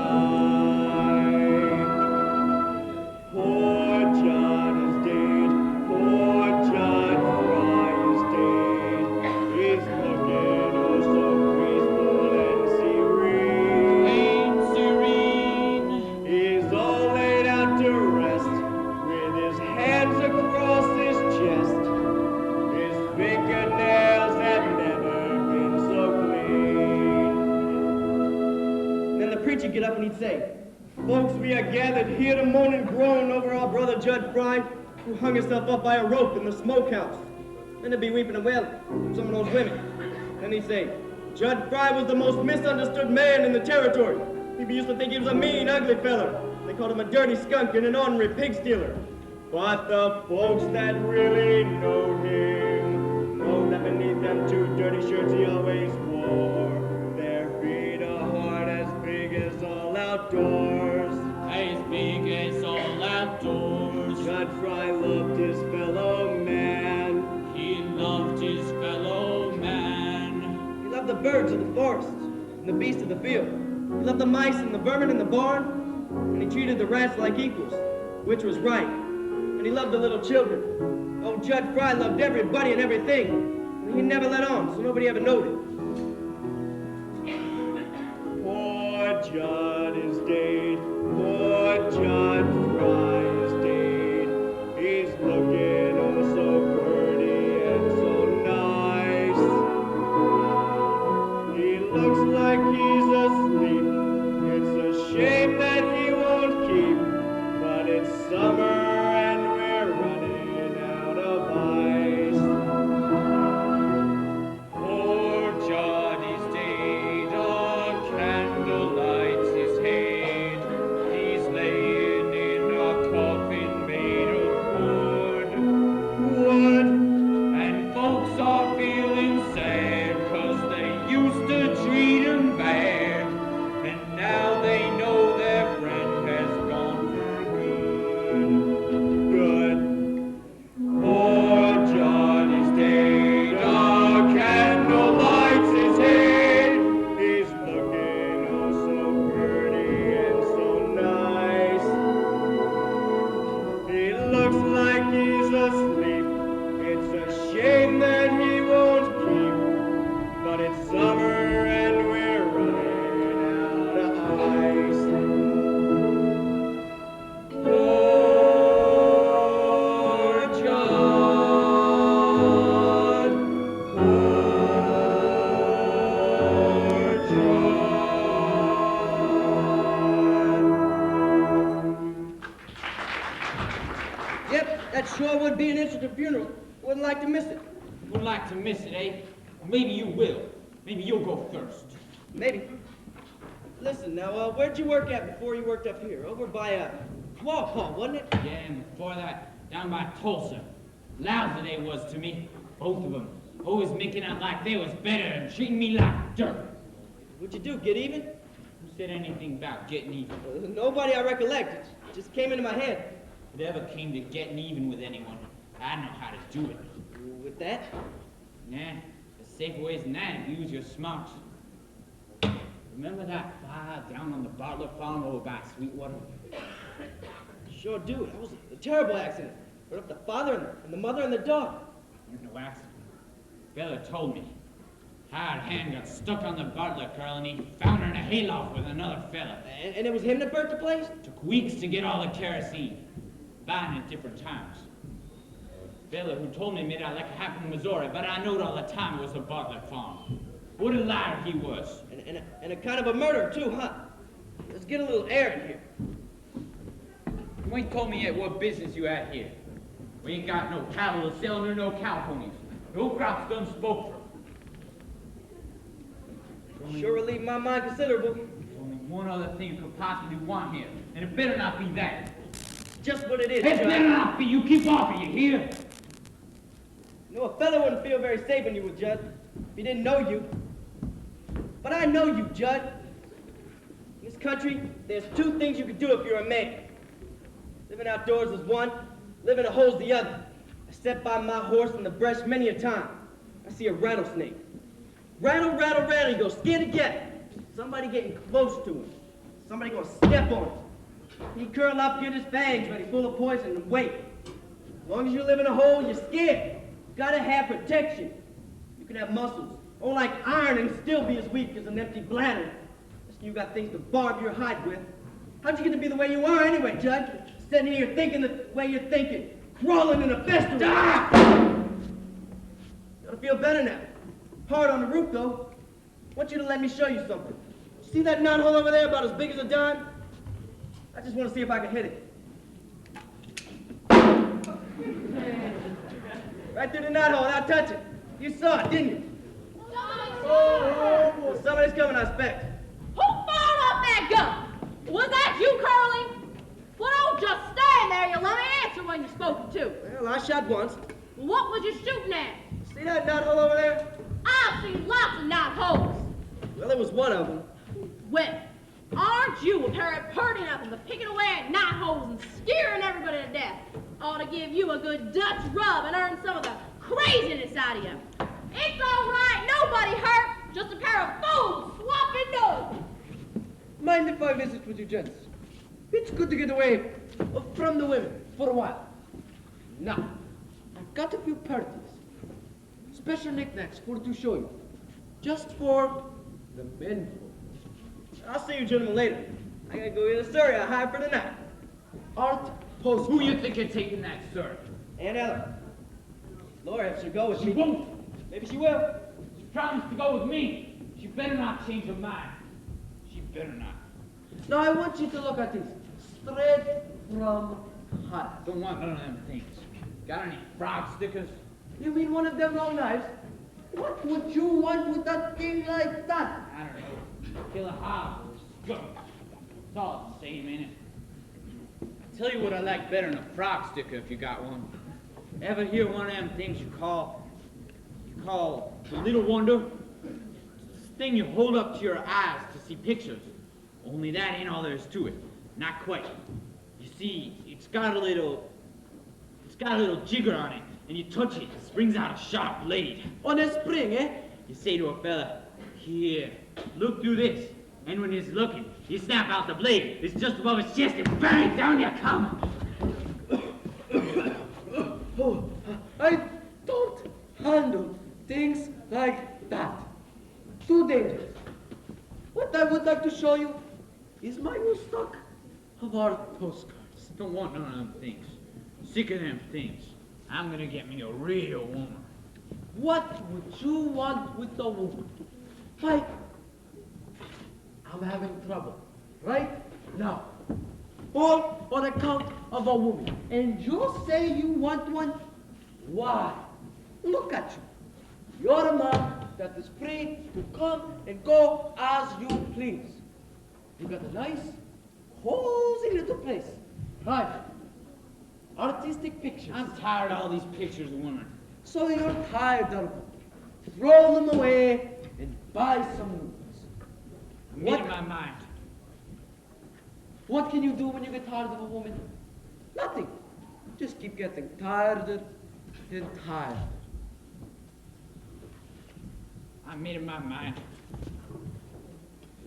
Poor John is dead, poor John Fry is dead. He's looking oh so graceful and serene. Ain't serene. He's all laid out to rest, with his hands across his chest. His fingernails have never been so clean. Then the preacher'd get up and he'd say, "Folks, we are gathered here to moan and groan over our brother Judd Fry, who hung himself up by a rope in the smokehouse." Then they'd be weeping and wailing, some of those women. Then he'd say, "Judd Fry was the most misunderstood man in the territory. People used to think he was a mean, ugly feller. They called him a dirty skunk and an ornery pig stealer. But the folks that really know him know that beneath them two dirty shirts he always wore, there beat a heart as big as all outdoors. As big as all outdoors. Judd Fry loved his fellow man. He loved his fellow man. He loved the birds of the forest and the beasts of the field. He loved the mice and the vermin in the barn, and he treated the rats like equals, which was right. And he loved the little children. Oh, Judd Fry loved everybody and everything, and he never let on, so nobody ever noted. Poor Judd is dead, poor Judd Fry is dead. He's looking oh so pretty and so nice. He looks like he's asleep. It's a shame that he won't keep, but it's summer and we're running out of ice. Poor John is dead, our candlelight is would be an interesting funeral. Wouldn't like to miss it. Would like to miss it, eh? Maybe you will. Maybe you'll go first. Maybe. Listen, now, where'd you work at before you worked up here? Over by, Walpole, wasn't it? Yeah, and before that, down by Tulsa. Lousy they was to me, both of them. Always making out like they was better and treating me like dirt. What'd you do, get even? Who said anything about getting even? Nobody I recollect. It just came into my head. If it ever came to getting even with anyone, I know how to do it. With that? Nah, there's safer ways than that if you use your smarts. Remember that fire down on the Bartlett farm over by Sweetwater? Sure do. That was a terrible accident. Brought up the father and the mother and the dog. No accident. Fella told me. Hard hand got stuck on the Bartlett girl and he found her in a hayloft with another fella. And it was him that burnt the place? Took weeks to get all the kerosene. Buying at different times. Fella who told me made out like it happened in Missouri, but I knowed all the time it was the Bartlett farm. What a liar he was. And a kind of a murder too, huh? Let's get a little air in here. You ain't told me yet what business you had here. We ain't got no cattle to sell nor no cow ponies. No crops done spoke for. Sure relieved my mind considerable. There's only one other thing you could possibly want here, and it better not be that. Just what it is, It Judge. better not be. You keep off of you hear? You know, a fellow wouldn't feel very safe when you were Judge, if he didn't know you. But I know you, Judge. In this country, there's two things you can do if you're a man. Living outdoors is one, living a hole's the other. I sat by my horse in the brush many a time. I see a rattlesnake. Rattle, rattle, rattle, you go scared to death. Somebody getting close to him. Somebody gonna step on him. He curl up, get his fangs ready, full of poison, and wait. As long as you live in a hole, you're scared. You gotta have protection. You can have muscles, or like iron, and still be as weak as an empty bladder. You got things to barb your hide with. How'd you get to be the way you are anyway, Judge? Sitting here thinking the way you're thinking, crawling in a festival. Gotta feel better now. Hard on the roof, though. I want you to let me show you something. See that knothole over there about as big as a dime? I just want to see if I can hit it. Right through the knothole without touching. You saw it, didn't you? Oh, somebody's coming, I expect. Who fired off that gun? Was that you, Curly? Well, don't just stand there. You let me answer when you're spoken to. Well, I shot once. What was you shooting at? See that knothole over there? I've seen lots of knotholes. Well, it was one of them. Well, aren't you a pair of purty nothing but picking away at knotholes and scaring everybody to death? Ought to give you a good Dutch rub and earn some of the craziness out of you. It's all right. Nobody hurt. Just a pair of fools swapping notes. Mind if I visit with you, gents? It's good to get away from the women for a while. Now, I've got a few parties. Special knickknacks for to show you. Just for the men. I'll see you gentlemen later. I gotta go get a story I hired for the night. Art post. Who you think you're taking that, sir? Aunt Ellen. Laura, if she'll go with She me. won't. Maybe she will. She promised to go with me. She better not change her mind. She better not. Now I want you to look at this. Straight from heart. Don't want none of them things. Got any frog stickers? You mean one of them long knives? What would you want with that thing like that? I don't know. Kill a hog or a skunk. It's all the same, ain't it? I'll tell you what I like better than a frog sticker if you got one. Ever hear one of them things you call the little wonder? It's this thing you hold up to your eyes to see pictures. Only that ain't all there is to it. Not quite. You see, it's got a little jigger on it, and you touch it, it springs out a sharp blade. On a spring, eh? You say to a fella, here, look through this. And when he's looking, you snap out the blade. It's just above his chest and bang, down you come. Oh, I don't handle things like that. Too dangerous. What I would like to show you is my new stock of art postcards. Don't want none of them things. Sick of them things. I'm gonna get me a real woman. What would you want with a woman? Why, I'm having trouble right now. All on account of a woman. And you say you want one Why? Look at you. You're a man that is free to come and go as you please. You got a nice, cozy little place. Private. Artistic pictures. I'm tired of all these pictures of women. So you're tired of them. Throw them away and buy some new ones. I'm made up my mind. What can you do when you get tired of a woman? Nothing. Just keep getting tired and tired. I made up my mind.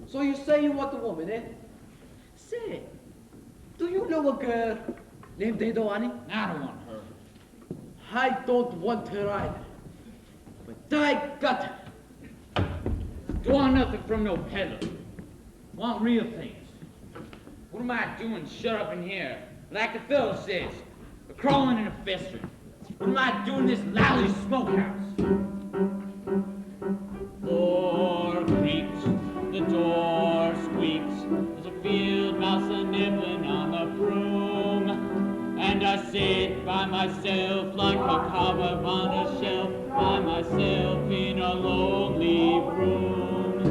So you say you want a woman, eh? Say, do you know a girl named Dedoani? I don't want her. I don't want her either. But I got her. Don't want nothing from no peddler. Want real things. What am I doing shut up in here? Like the fellow says, a crawling and a festering. What am I doing in this lousy smokehouse? Door creaks, the door squeaks. There's a field mouse a-nibbling on the broom. And I sit by myself like a cobweb on a shelf, by myself in a lonely room.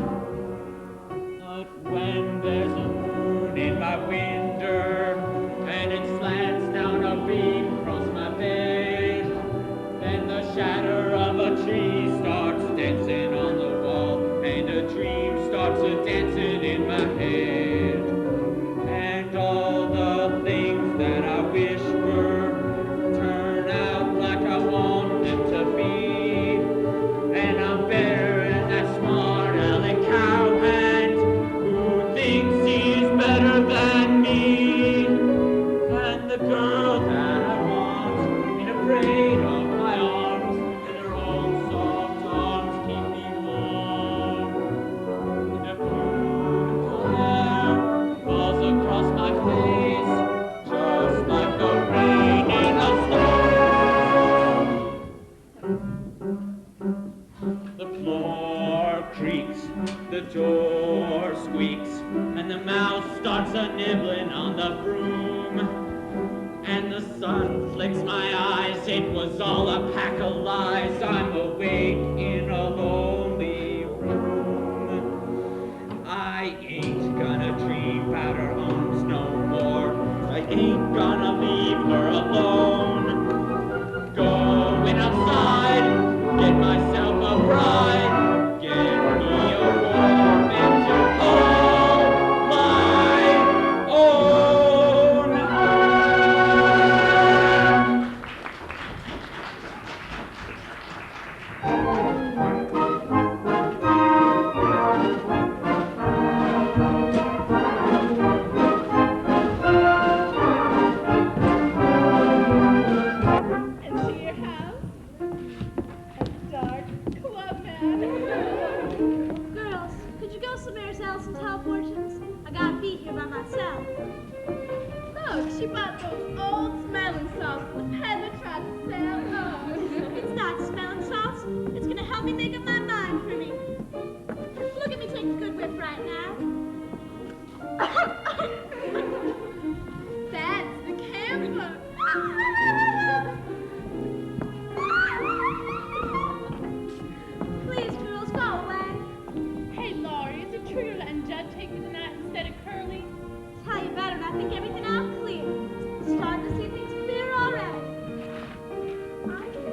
But when there's a moon in my window, and it slants down a beam across my bed, then the shadow of a tree starts dancing on the wall, and a dream starts a-dancing in my head. And all the things that I wish were turn out like I want them to be. And I'm better than that smart aleck cowhand who thinks he's better than me. And the girl that I want ain't afraid of my arms, and her own soft arms keep me warm. And her beautiful hair falls across my face, just like the rain in a storm. The floor creaks, the door squeaks, and the mouse starts a-nibbling on the broom. And the sun flicks my eyes, it was all a pack of lies. I'm awake in a lonely room. I ain't gonna dream about her arms no more. I ain't gonna leave her alone. Going outside, get myself a bride, get me a woman to call my own. Into your house. A dark club man. Girls, could you go somewhere else and tell fortunes? I gotta be here by myself. Look, she bought those old smelling salts the peddler tried to sell us. It's not smelling salts. It's gonna help me make up my mind for me. Look at me take a good whiff right now. That's the camphor. Please, girls, go away. Hey, Laurie, is it true you're letting Judd take you tonight instead of Curly? Tell you better, and I think everything out clear. Starting to see things clear already. I can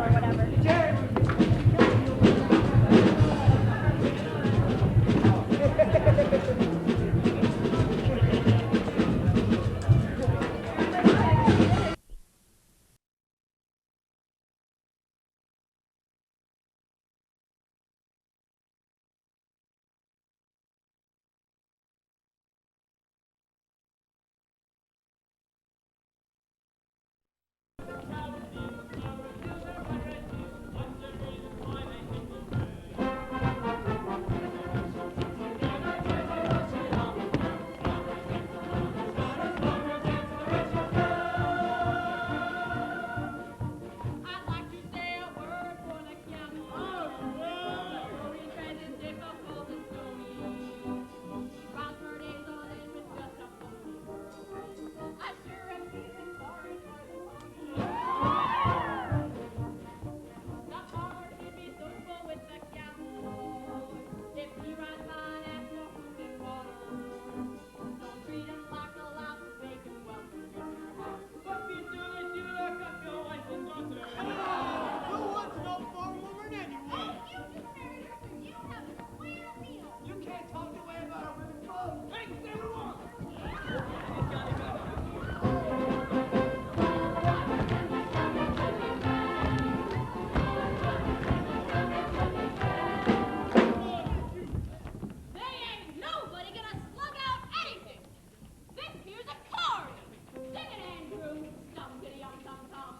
or whatever. I'd like to say a word for the captain. Oh, he treads is difficult and stony. Round days all in with just a pony. I sure am feeling sorry for the pony. The farmer should be sociable with the cattle. If he rides on after food and water, don't treat him like a louse, make him welcome in your house. But you do it, you look up your wife and daughter. Who wants no farm woman anyway? You just married her, so you have a square deal. You can't talk the way about her with a phone. Hey, everyone! They ain't nobody gonna slug out anything. This here's a card. Sing it, Andrew. Dum diddy dum dum dum.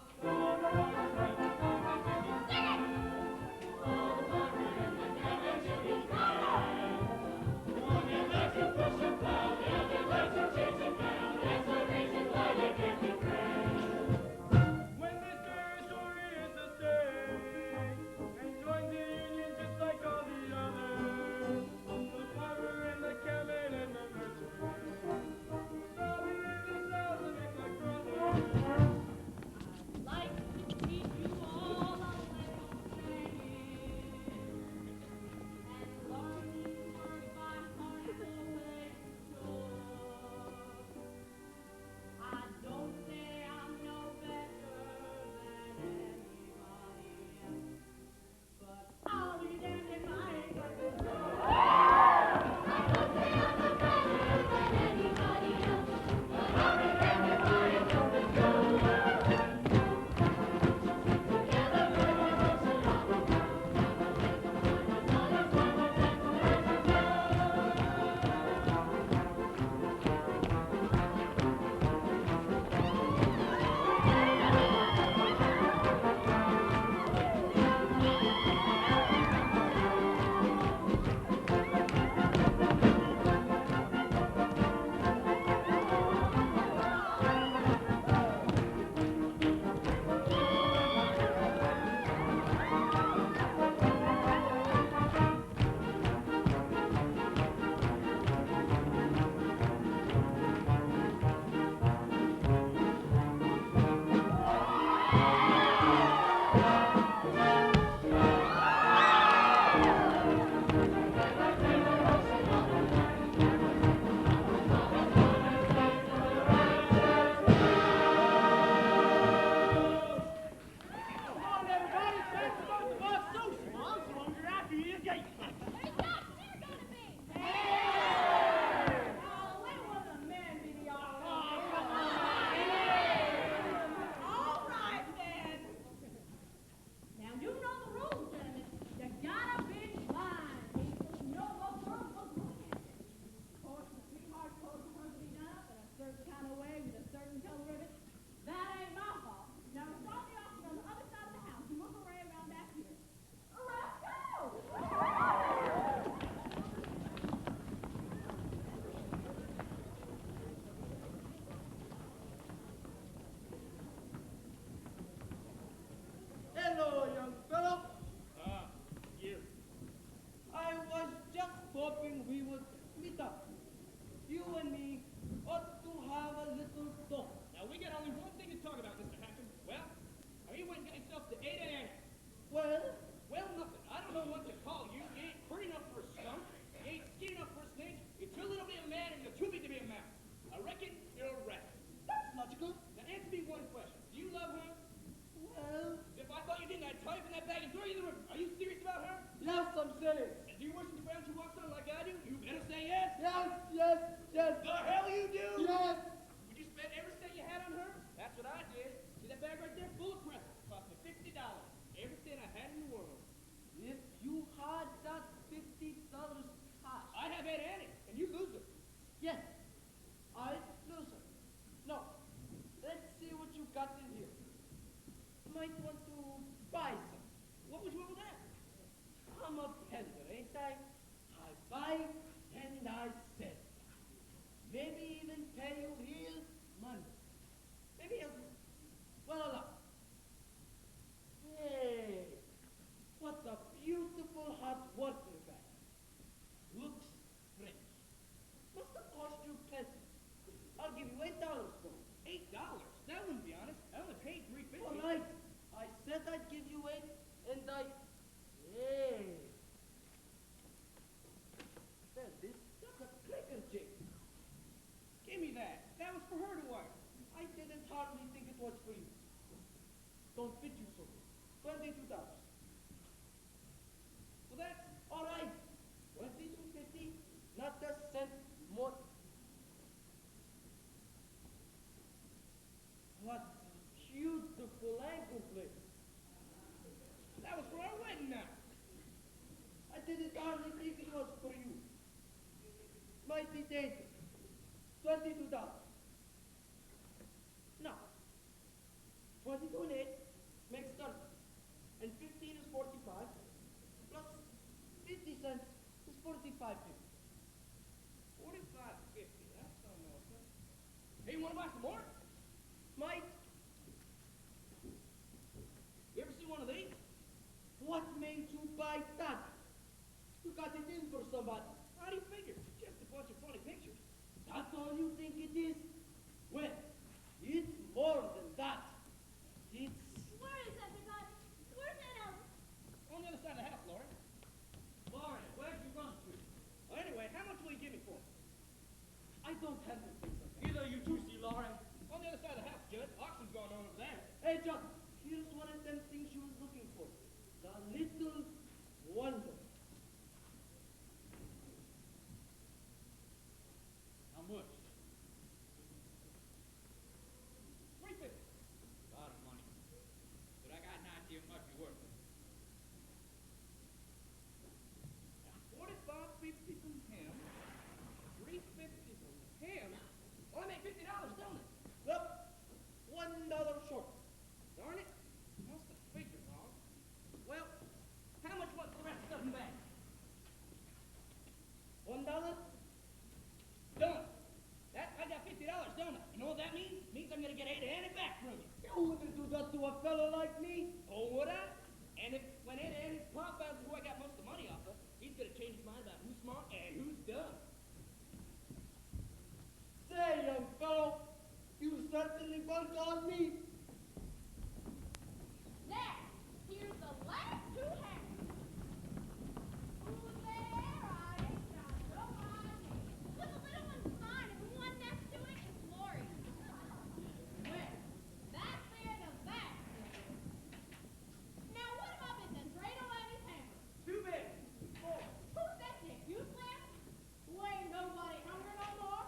Sing it. When this territory is the state, and join the union just like all the others, the farmer and the cattleman and the merchant, all the South and make like brothers. Like to teach you all a little thing, and learn these words by heart to make sure. I don't say I'm no better than anybody else, but I'll be damned if I ain't got the score. I don't say I'm no better than anybody else, but I'll be damned if I ain't got the score. Together we're the nation of the Come on, everybody, take the boat to Boss Sushi. I'm so hungry I can eat a gate. Hey, Doc, they're gonna be. Oh, it was a man, Biddy, all right, then. Now, you know the rules, gentlemen. You gotta be blind. You know what world was looking at. Of course, the sweetheart clothes are supposed to be done up in a certain kind of way with a certain color ribbon. That ain't my fault. Now, start the office on the other side of the house and work our way around back here. Let's go! Yes. The hell you do? Yes. Would you spend every cent you had on her? That's what I did. See that bag right there? Full of presents. Cost me $50. Every cent I had in the world. If you had that $50 cash. I have Aunt Annie, and you lose her. Yes. I lose her. No. Let's see what you got in here. You might want to buy some. What was wrong with that? I'm a peddler, ain't I? I buy and I sell. Maybe even pay you real money. Maybe I'll... Well, look. Hey, what a beautiful hot water bag. Looks French. Must have cost you plenty. I'll give you $8 for it. $8? That wouldn't be honest. I only paid $3.50. All right. I said I'd give you 8, and I... Hey. Well, that's a cricket jig. Give me that. That was for her to wear. I didn't hardly think it was for you. Don't fit you so good. $22. Well, that's... All right. 22.50. Not a cent more. What a beautiful ankle plate. That was for our wedding now. I didn't hardly think it was for you. Might be dated. $22. Now, 22 and 8 makes 30. And 15 is 45. Plus 50 cents is 45.50. $45.50. That's so more. Hey, you want to buy some more? Might. You ever see one of these? What made you buy that? You got it in for somebody. How do you figure? Just a bunch of funny pictures. That's all you think it is? Well, it's more than that. It's... Where is everybody? Where's Aunt Ellen? On the other side of the house, Lauren. Lauren, where'd you run to? Well, anyway, how much will you give me for it? I don't handle things like that. Either you two see Lauren. On the other side of the house, Judge. Auction's going on over there. Hey, John, here's one of them things you was looking for. The Little Wonder. How much? $3.50. A lot of money. But I got an idea it might be worth it. $45.50 from him. $3.50 from him. Well, I made $50, don't it? Yep, $1 short. Darn it. Must have figured wrong. Well, how much was the rest of the stuff in the bag? $1? Done. That, I got $50, don't I? You know what that means? It means I'm gonna get Aunt Annie back from you. You wouldn't do that to a fellow like me. Oh, would I? And if when Aunt Annie's pop finds who I got most of the money off of, he's gonna change his mind about who's smart and who's dumb. Say, young fellow, you certainly work on me. Now, here's the last two hands. Who's there? I ain't got no idea. Well, the little one's mine, and the one next to it is Lori's. Well, that's there the back. Now, what about Mr. Dreidel and his hammer? Too big. Oh, who's that chick? You, Slim? Who ain't nobody hungry no more?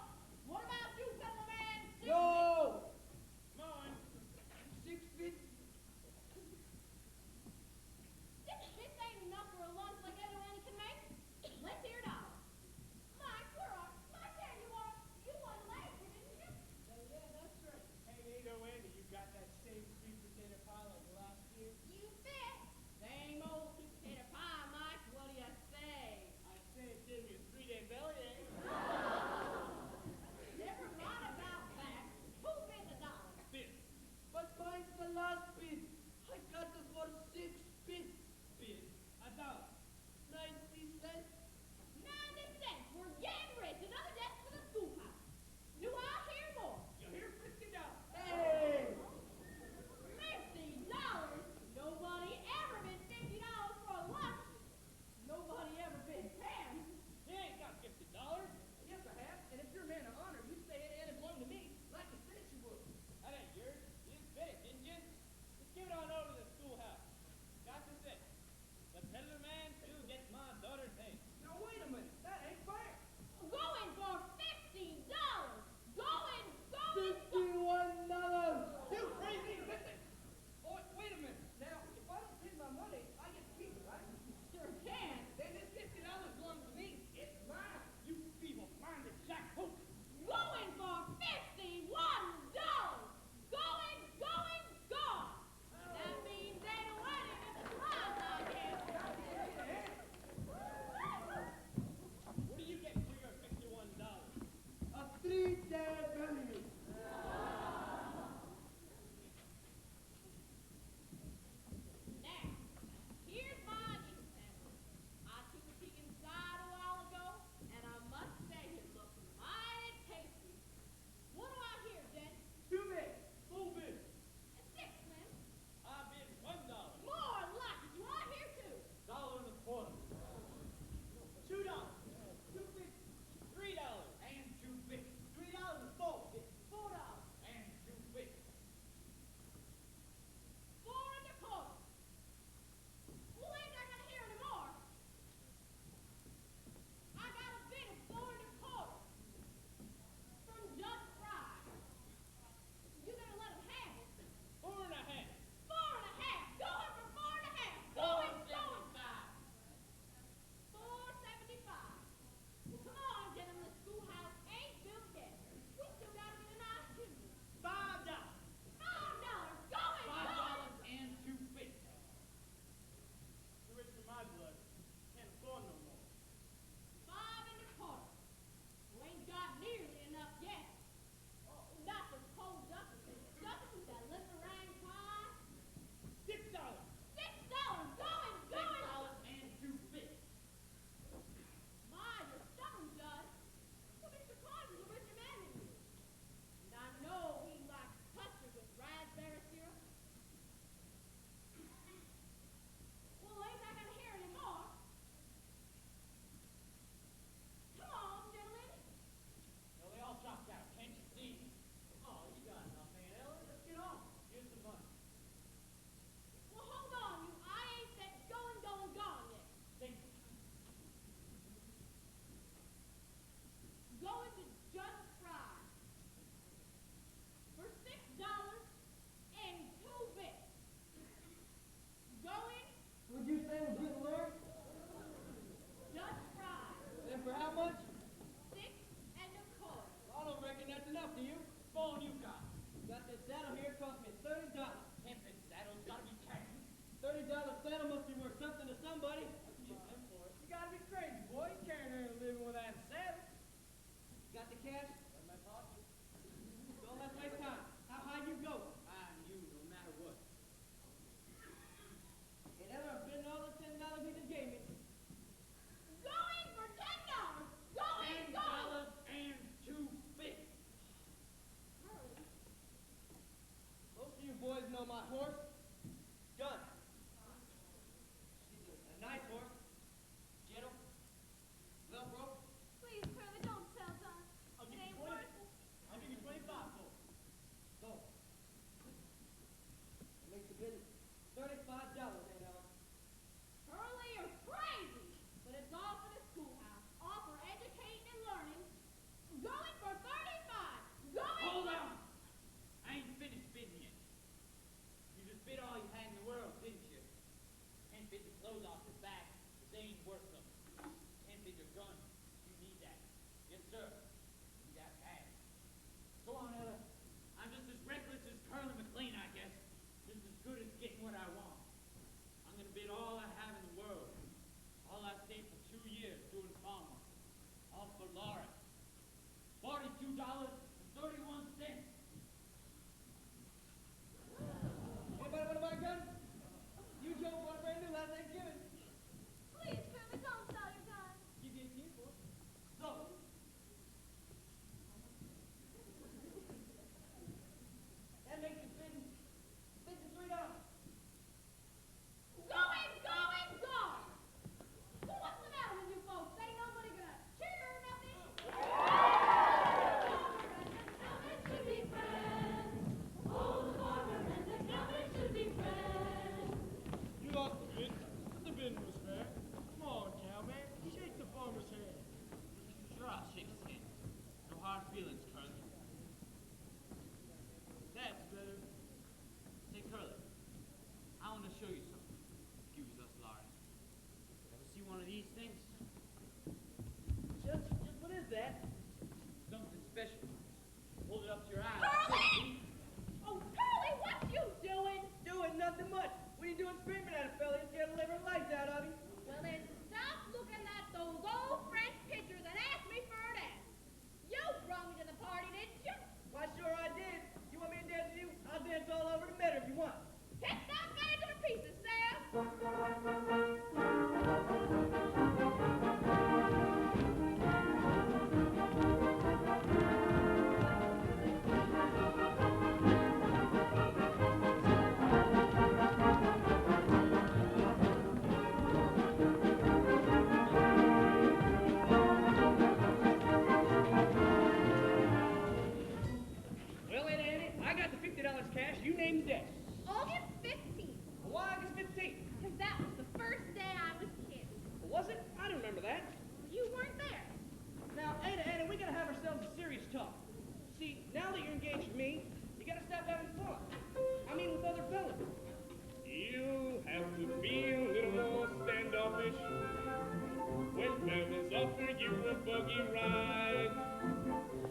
What about you, fellow man? No! Mine. a buggy ride.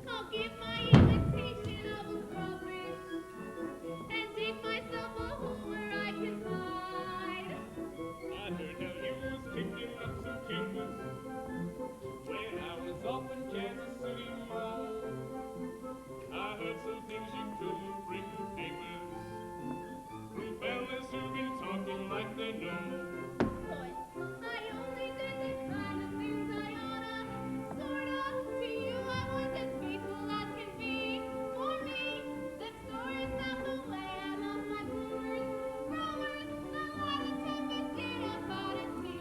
I'll give my imitation of a promise and dig myself a hole where I can hide. I heard how you was kicking up some timbers when I was up in Kansas City Mall. I heard some things you couldn't bring to papers from fellas who be talking like they know. Boy, I only did the kind of things I oughta, sorta. To you, I was as peaceful as can be. For me, the story's not the way I love my brewers. Growers, the more the tempest did about it me.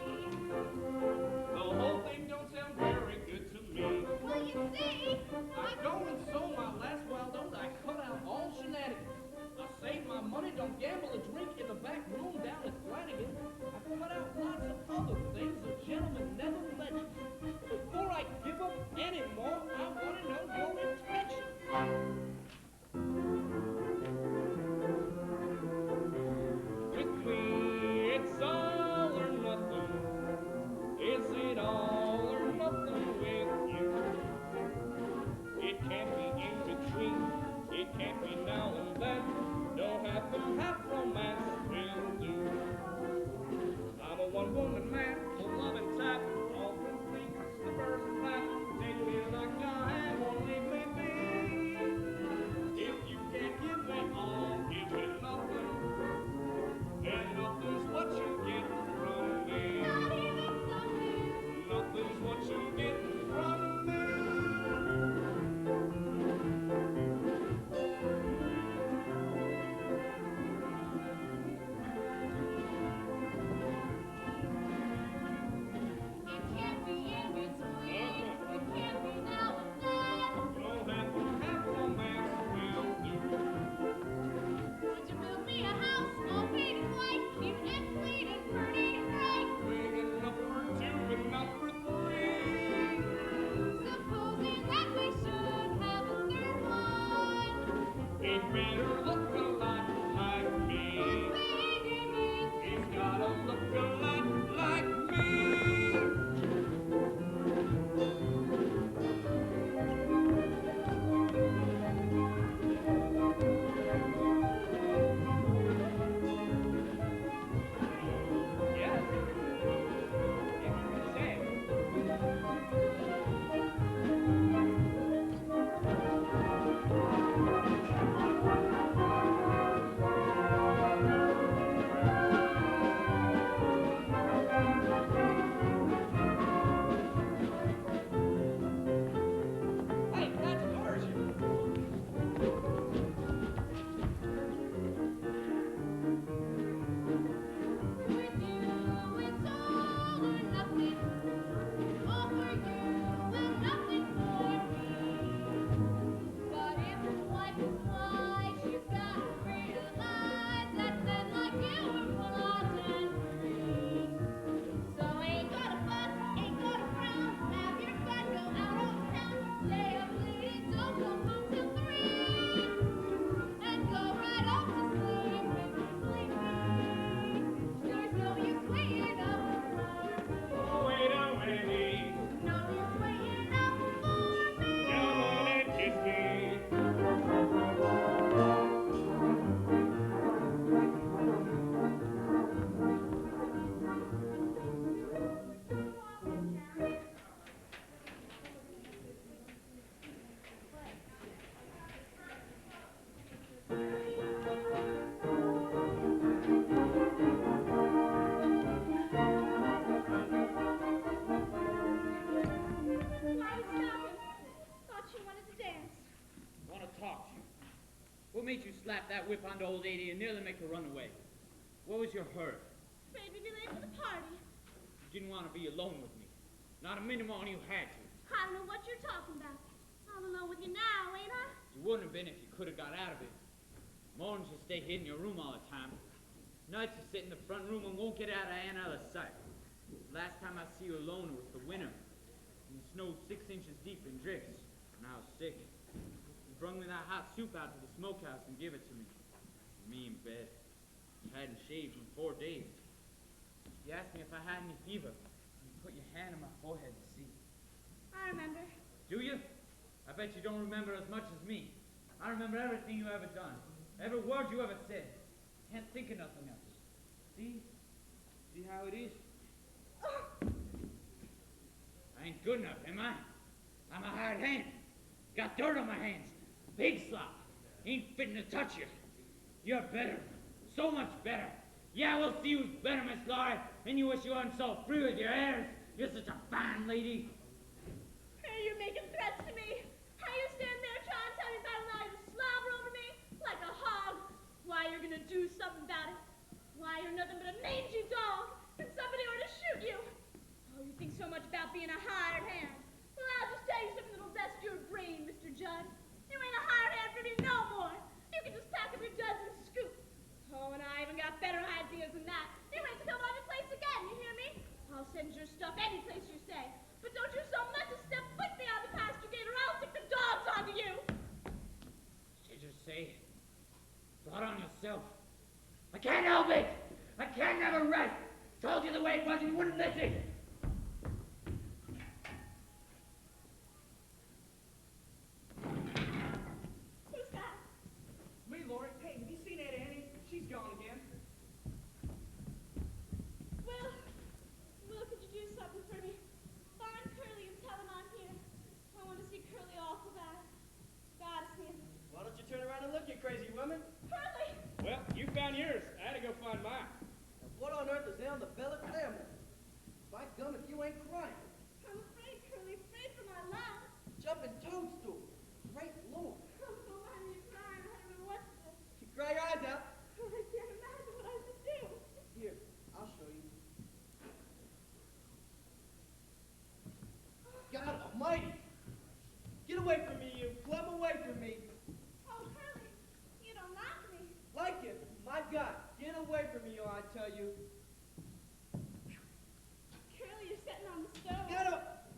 The whole thing don't sound very good to me. Well, you see, I go and sold my last wild oat. I cut out all shenanigans. I saved my money, don't gamble or drink in the back room down at Flanagan. I cut out lots of other things a gentleman never mentions. Before I give up any more, I want to know your intentions. With me, it's all or nothing. Is it all or nothing with you? It can't be in between. It can't be now and then. No half and half romance will do. I'm a one-woman man, full love and tap, all complete, the first class. Take me like I am, only baby. If you can't give me all, give me nothing. And nothing's what you get from me. not even something. Nothing's what you get from me. It can't be in between. It can't be now and then. No half and half romance will do. Would you build me a house all paid in white, cute and clean and pretty and bright? Big enough for two and not for three. Supposing that we should have a third one. It better look a lot like me. Baby, He's gotta look a lot like me. Yes. Yes, you can say. Hey, that's ours. with you, it's all or nothing. All for you and nothing for me. But if life is wise, you've got to realize that men like you are flawed and free. So ain't gonna fuss, ain't gonna frown. Have your fun, go out on town. Stay up late, don't come home till 3. And go right off to sleep if you're sleepy. There's no use waiting up for me. Wait a minute. No use waiting up for me. Come on and kiss me. Why are you stopping? Thought you wanted to dance. Want to talk to you. What made you slap that whip onto old lady and nearly make her run away? What was your hurry? Afraid we'd be late for the party. You didn't want to be alone with me. Not a minute more than you had to. I don't know what you're talking about. I'm alone with you now, ain't I? You wouldn't have been if you could have got out of it. Mornings you stay hid in your room all the time. Nights you sit in the front room and won't get out of Aunt Ella's sight. Last time I see you alone was the winter. And it snowed 6 inches deep in drifts. And I was sick. You brung me that hot soup out to the smokehouse and give it to me. Me in bed. I hadn't shaved in 4 days. You asked me if I had any fever. You put your hand on my forehead to see. I I remember. Do you? I bet you don't remember as much as me. I remember everything you ever done. Every word you ever said. Can't think of nothing else. See? See how it is? I ain't good enough, am I? I'm a hard hand. Got dirt on my hands. Big slop. Ain't fitting to touch you. You're better. So much better. Yeah, we'll see who's better, Miss Laurie. And you wish you weren't so free with your airs. You're such a fine lady. Hey, you're making threats to me. How you stand there trying to tell me about now you slobber over me like a hog? Why you're gonna do something about it? Why you're nothing but a mangy dog and somebody ought to shoot you. Oh, you think so much about being a hired hand. Well, I'll just tell you something that'll rest your brain, Mr. Judd. You ain't a hired hand for me no more. You can just pack up your duds and scoot. Oh, and I even got better ideas than that. You ain't to come on your place again, you hear me? I'll send your stuff any place you say. But don't you so much as step foot beyond the pasture gate or I'll stick the dogs onto you. Did you say? Brought on yourself. I can't help it. I can't never rest. Told you the way it was and you wouldn't listen. Who's that? Me, Lori. Hey, have you seen Aunt Annie? She's gone again. Will, could you do something for me? Find Curly and tell him I'm here. I want to see Curly awful bad. Gotta see him. Why don't you turn around and look, you crazy woman? Curly! Well, you found yours. I had to go find mine. What on earth is ailing the Bella family? By gum, if you ain't crying. I'm afraid, Curly, afraid for my life. Jumping toadstool. Great Lord. Oh, don't mind me crying. I don't know what to do. You cry your eyes out. I can't imagine what I should do. Here, I'll show you. God almighty! Get away from me, you plum away from me. Oh, Curly, you don't like me. Like it, my God, get away from me, or I tell you. Curly, you're sitting on the stove. Get up!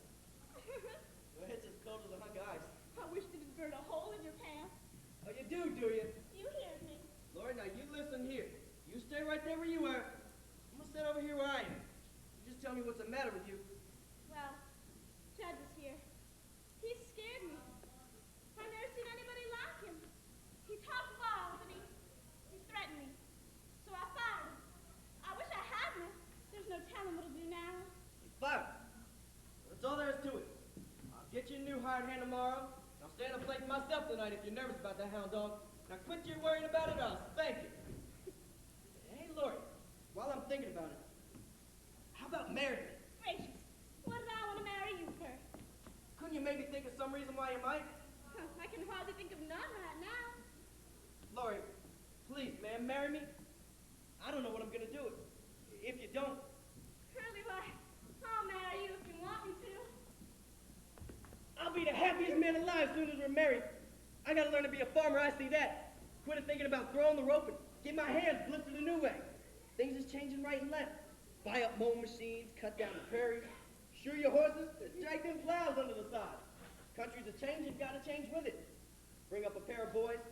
Your head's as cold as a hunk of ice. I wish it would burn a hole in your pants. Oh, you do you? You hear me. Lord, now you listen here. You stay right there where you are. I'm gonna sit over here where I am. You just tell me what's the matter with you. Well, Judd was here. He scared me. I've never seen anybody like him. He talked wild, but he threatened me. So I fired him. I wish I hadn't. There's no telling what'll do now. You fired. That's all there is to it. I'll get you a new hired hand tomorrow. I'll stay on a plate myself tonight if you're nervous about that hound dog. Now quit your worrying about it, I'll spank you. Hey, Lori, while I'm thinking about it, how about marrying me? Gracious, what did I want to marry you for? Couldn't you maybe think of some reason why you might? Huh, I can hardly think of none right now. Lori, please, man, marry me. I don't know what I'm gonna do. If you don't, Curly, why, I'll marry you if you want me to. I'll be the happiest man alive as soon as we're married. I gotta learn to be a farmer, I see that. Quit thinking about throwing the rope and get my hands blistered a new way. Things is changing right and left. Buy up mowing machines, cut down the prairies, shoe your horses, drag them plows under the sod. Countries are changing, gotta change with it. Bring up a pair of boys,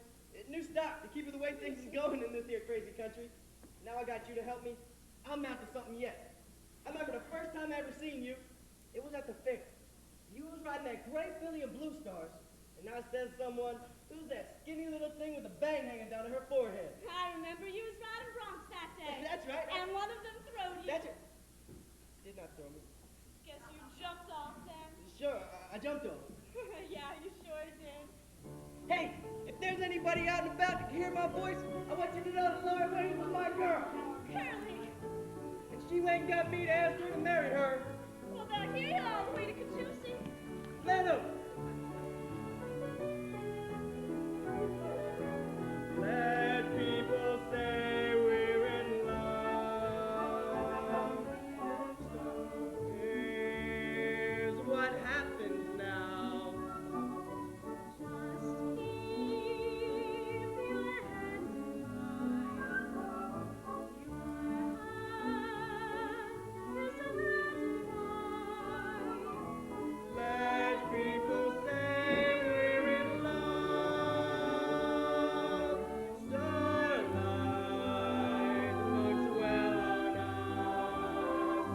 new stock to keep it the way things is going in this here crazy country. Now I got you to help me. I'll mount to something yet. I remember the first time I ever seen you, it was at the fair. You was riding that gray filly of Blue Stars, and I said someone, who's that skinny little thing with a bang hanging down to her forehead? I remember you was riding broncs that day. That's right. And one of them throwed you. That's it. Did not throw me. Guess you jumped off then. Sure, I jumped on. Yeah, you sure did. Hey, if there's anybody out and about that can hear my voice, I want you to know that Laura Williams was my girl. Curly. And she ain't got me to ask her to marry her. Well, they'll hear you all the way to Cachusi. Let 'em. Let people say we're in love. Here's what happens now. Just keep your hand in mine. Your heart is a mountain wide. Let people say we're in love. Starlight looks well on us.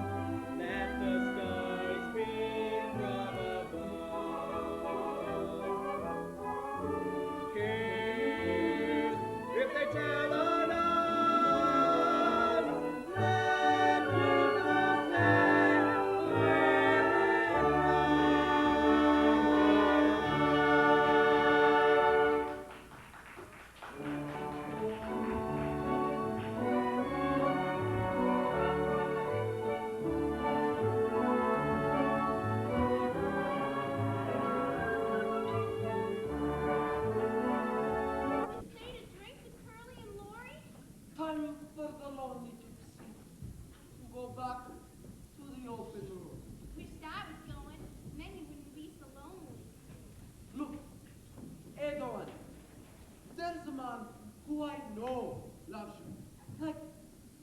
Let the stars beam from above. back to the open road. Wish I was going, then you wouldn't be so lonely. Look, Edon, there's a man who I know loves you. Like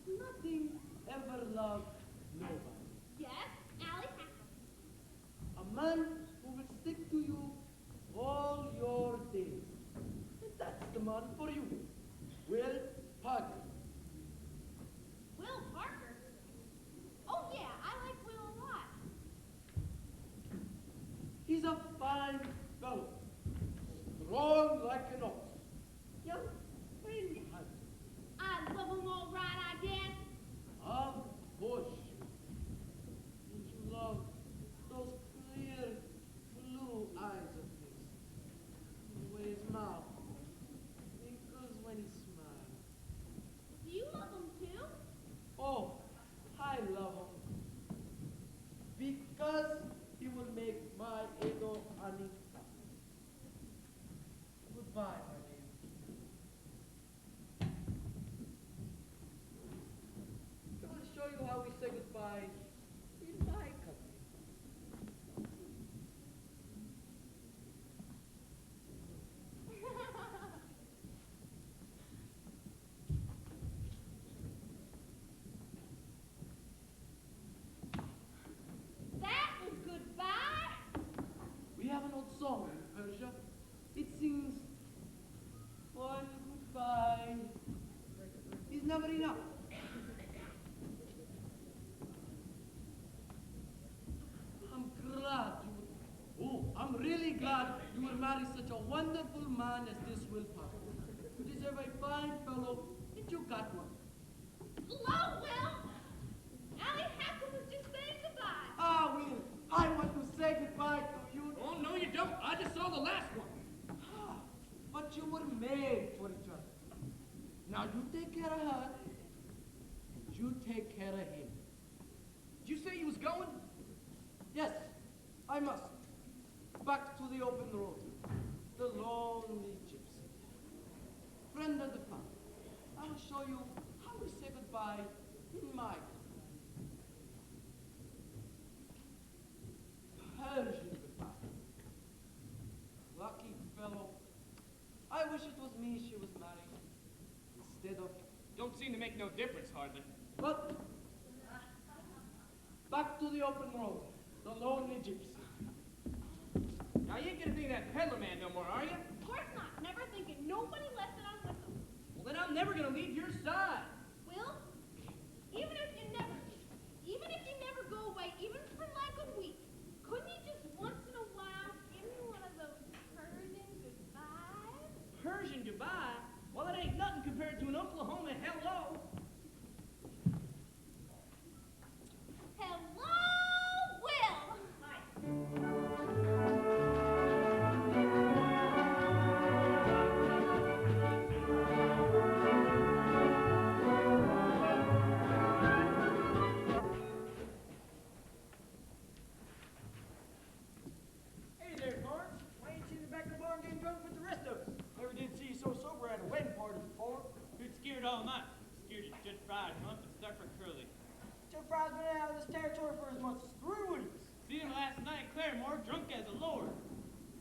nothing ever loved nobody. Yes, Allie Hackle. A man who will stick to you all your days. And that's the man for you. Will Parker. Will Parker? Oh yeah, I like Will a lot. He's a fine fellow, strong like an ox. Young and handsome. I love him all right, I guess. Of course you do. And you love those clear blue eyes of his. The way his mouth twinkles when he smiles. Do you love him too? Oh, I love him. Because he will make my Edo honey happy. Goodbye, my dear. I want to show you how we say goodbye in my company. That was goodbye. We have an old song in Persia. It sings, one goodbye is never enough. I'm glad you would, I'm really glad you will marry such a wonderful man as this Will Parker. You deserve a fine fellow, and you got one. Hello, Will. Allie Hackle was just saying goodbye. Ah, Will, I want to say goodbye to you. Oh, no, you don't. I just saw the last one. Ah, but you were made for each other. Now you take care of her, and you take care of him. Did you say you was going? Yes, I must. Back to the open road. The lonely gypsy. Friend of the family, I will show you how we say goodbye in my Persian goodbye. Lucky fellow. I wish it was me she was marrying instead of you. Don't seem to make no difference, hardly. But back to the open road. The lonely gypsy. Now, you ain't gonna be that peddler man no more, are you? Of course not. Never thinking nobody less than I'm with them. Well, then I'm never gonna leave your side. Will, even if you never go away, even for like a week, couldn't you just once in a while give me one of those Persian goodbyes? Persian goodbye? Well, it ain't nothing compared to an Oklahoma hello. Hello, Will. Hey there, Clark. Why ain't you in the back of the barn getting drunk with the rest of us? Never did see you so sober at a wedding party before. Been scared all night. Scared you Judge Fry's month and stuck for Curly. Joe Fry's been out of this territory for as much as 3 weeks. See him last night in Claremore, drunk as a lord.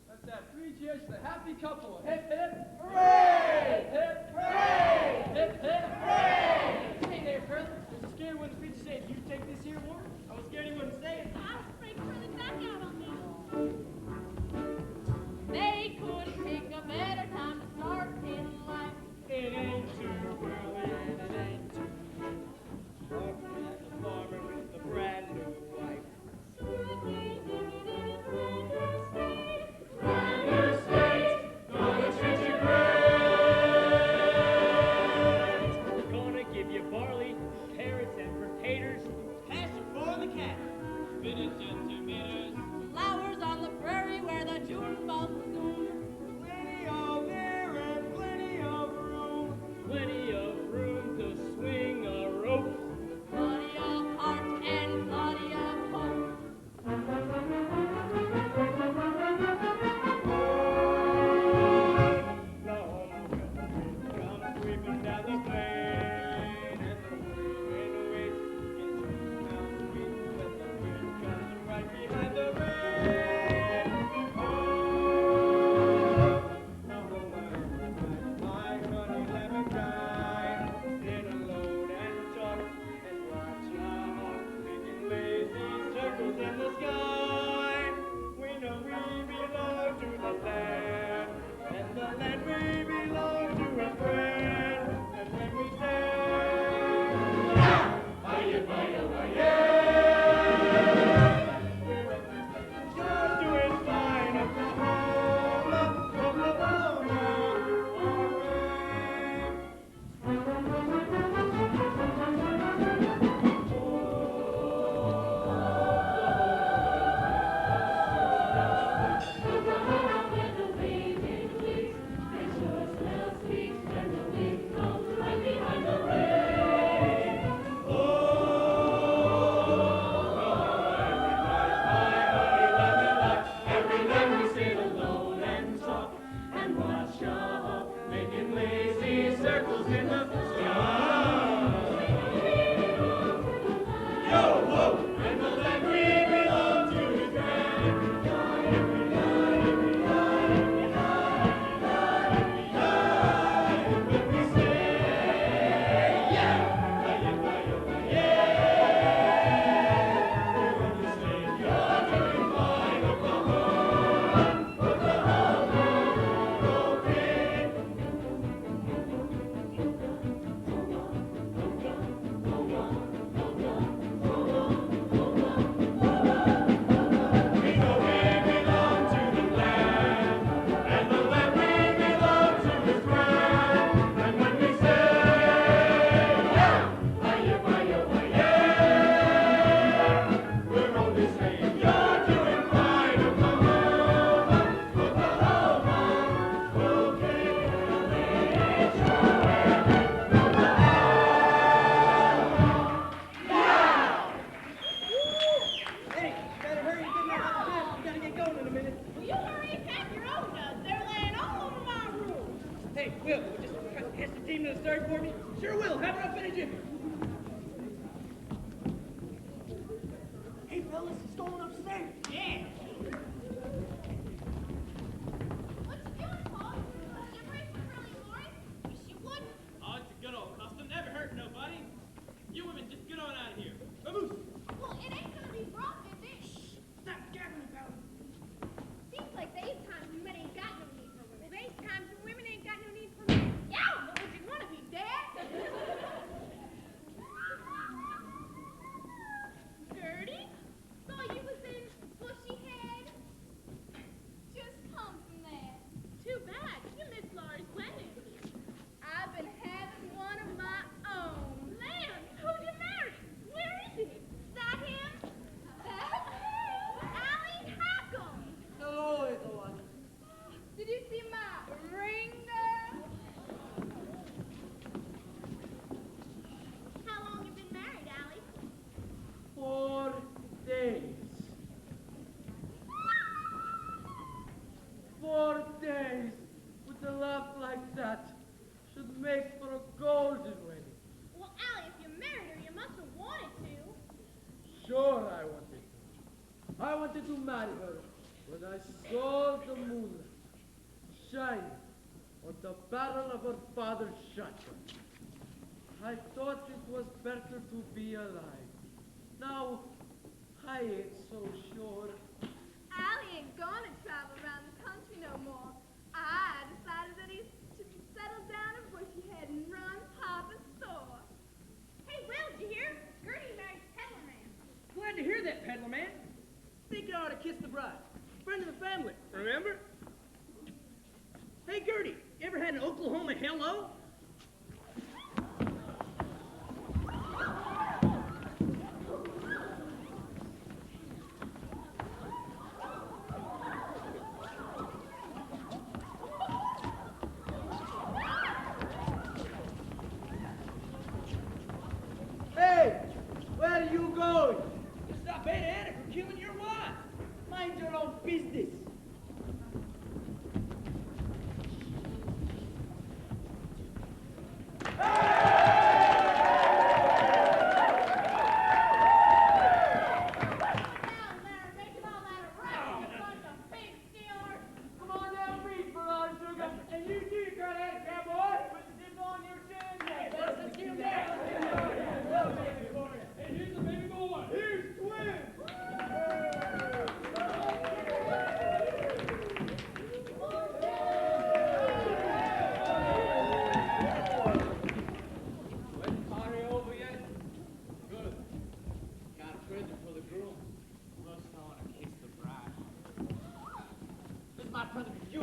Let's have 3 cheers for the happy couple. Hip, hip. Hooray! Hip, hooray! Hip, hip. Hooray! Hey there, Curly. Was you scared when the preacher said you take this here water? I was scared he wouldn't say it. I was afraid Curly'd back out on me. They couldn't pick a better time to start in life. It ain't too early and it ain't too late. Walking at the farmer with a brand new wife. Gonna give you barley, carrots, and potatoes. Pasture for the cattle. Spinach and tomatoes. Flowers on the prairie where the June falls soon. Plenty of air and plenty of room. Plenty of room to swing a rope. Plenty of heart and plenty of hope. Come sweeping down the plain, and the wind waits to get you Yeah. What you doing, Paul? Shivering for Curly and Lori? Wish you would. Oh, it's a good old custom. Never hurt nobody. You women just get on out of here. Vamoose! Well, it ain't gonna be broke, is it? Stop gabbing about it. Seems like these times men ain't got no need for women. These times women ain't got no need for men. Yeah, but would you want to be dead? Gertie? Thought you was in Bushy Head. Just come from there. Too bad. You missed Laura's wedding. I've been having one of my own. Land, who'd you marry? Where is he? Is that him? That's Allie Hackham. Hello, everyone. Did you see my ring, girl? How long you been married, Allie? 4 days. 4 days with a laugh like that should make for a golden wedding. Well, Allie, if you married her, you must have wanted to. Sure I wanted to. I wanted to marry her when I saw the moonlight shine on the barrel of her father's shotgun. I thought it was better to be alive. Now, I ain't so sure. Allie ain't gonna travel around the country no more. I decided that he should settle down in Bushy Head and run Papa's store. Hey, Will, did you hear? Gertie married Peddler Man. Glad to hear that, peddler man. Think I ought to kiss the bride. Friend of the family, remember? Hey, Gertie, you ever had an Oklahoma hello? Hey, where are you going? To stop Aunt Anna from killing your wife. Mind your own business. Come on down, beat for our sugar. And you too, you got that cowboy. Put the dip on your chin. Let's get him down. Hey, here's the baby boy. Here's twins. Wedding party over yet? Good. Got a present for the groom. First I want to kiss the bride. This is my present for you.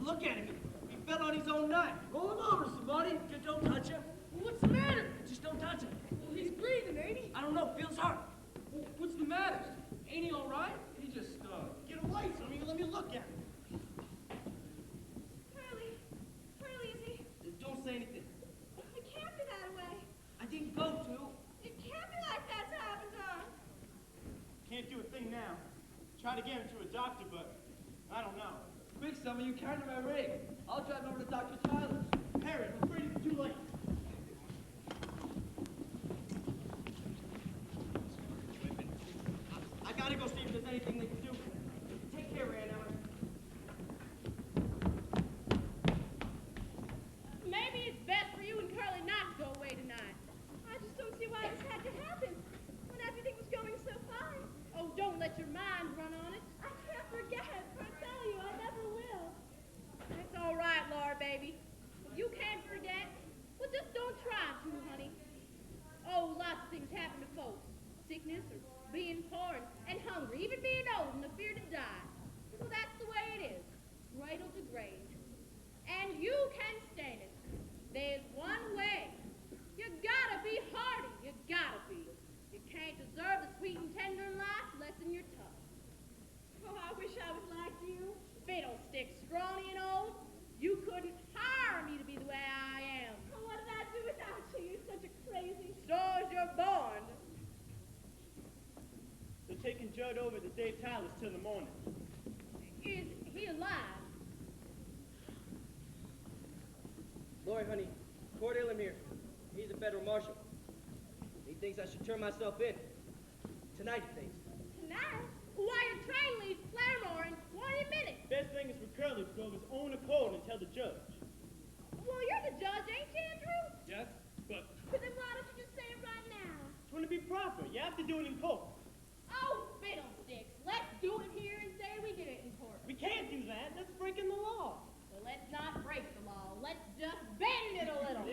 Look at him. He fell on his own knife. Roll him over, somebody. Just don't touch him. What's the matter? Just don't touch him. Well, he's breathing, ain't he? I don't know. Feels hard. What's the matter? Ain't he all right? He just, Get away from me. Let me look at him. Curly. Curly, is he? Don't say anything. It can't be that way. I didn't go to. It can't be like that's happened to her. Can't do a thing now. Try to get him to a doctor, but I don't know. Quick, some of you carry my ring. I'll drive over to Dr. Tyler's. Harry, I'm afraid it's too late. I gotta go see if there's anything they can do. Take care, Aunt Ellen. Maybe it's best for you and Curly not to go away tonight. I just don't see why this had to happen when everything was going so fine. Oh, don't let your mind run on it. I can't forget. I tell you, I never will. That's all right, Laura, baby. If you can't forget, well, just don't try to, honey. Oh, lots of things happen to folks. Sickness or being poor and hungry, even being old and the fear to die. So that's the way it is, cradle to grave. And you can stand it. There's one way. You gotta be hardy. You gotta be. You can't deserve the sweet and tender in life less than you're tough. Oh, I wish I was like you. Fiddlestick, scrawny and old. You couldn't hire me to be the way I am. Oh, what did I do without you? You're such a crazy. So as you're born. They're taking Judd over to Dave Tyler's till the morning. Is he alive? Lori, honey, Court Illimere. He's a federal marshal. He thinks I should turn myself in. Tonight, he thinks. Tonight? Why, your train leaves Claremore in 20 minutes. Best thing is for Curly to go of his own accord and tell the judge. Well, you're the judge, ain't you, Andrew? Yes, but But then why don't you just say it right now? it's going to be proper. You have to do it in court. Oh, fiddlesticks. Let's do it here and say we did it in court. We can't do that. That's breaking the law. Well, let's not break the law. Let's just bend it a little.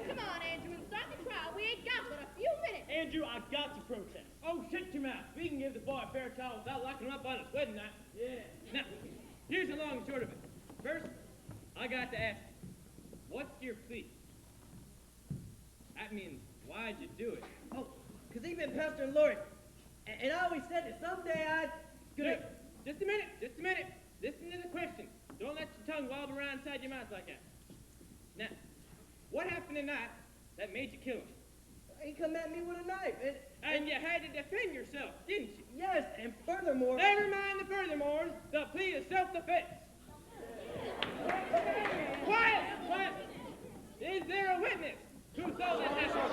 Come on, Andrew, and start the trial. We ain't got but a few minutes. Andrew, I got to protest. Oh, shut your mouth. We can give the boy a fair trial without locking him up on his wedding night. Yeah. Now, here's the long and short of it. First, I got to ask you, what's your plea? That means, why'd you do it? Oh, because he been pestering Lori. And I always said that someday I'd... Good. Just a minute. Listen to the question. Don't let your tongue wobble around inside your mouth like that. Now, what happened tonight that made you kill him? He come at me with a knife. And you had to defend yourself, didn't you? Yes, and furthermore... Never mind the furthermores. The plea is self-defense. Quiet! Is there a witness who saw that happen?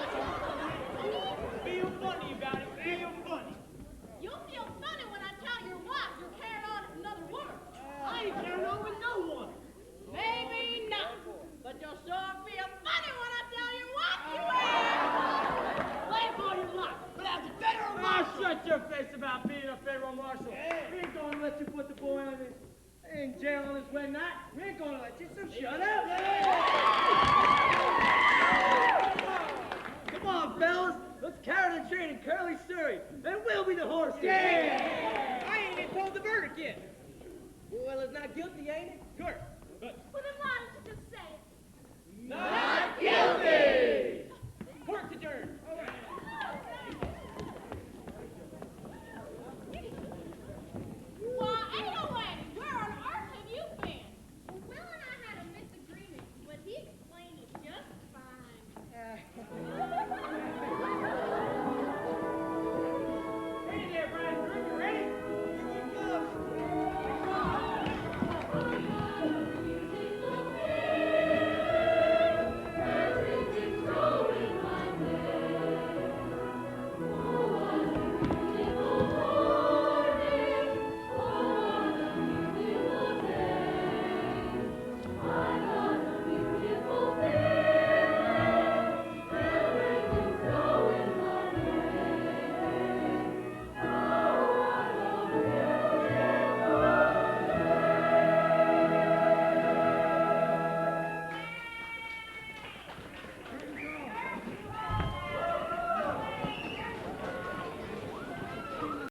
Feel funny about it. Feel funny. You'll feel funny when I tell your wife you're carrying on another woman. I ain't carrying on with no one. Maybe not. But you'll sure feel funny when I tell your wife you will. Laugh all you like, but as a federal marshal. Shut your face about being a federal marshal. We ain't gonna let you put the boy in jail on his wedding night. We ain't gonna let you, so shut up. Come on, fellas. Let's carry the train in Curly, Surrey. And we'll be the horses. I ain't even told the verdict yet. Well, it's not guilty, ain't it? Of course. But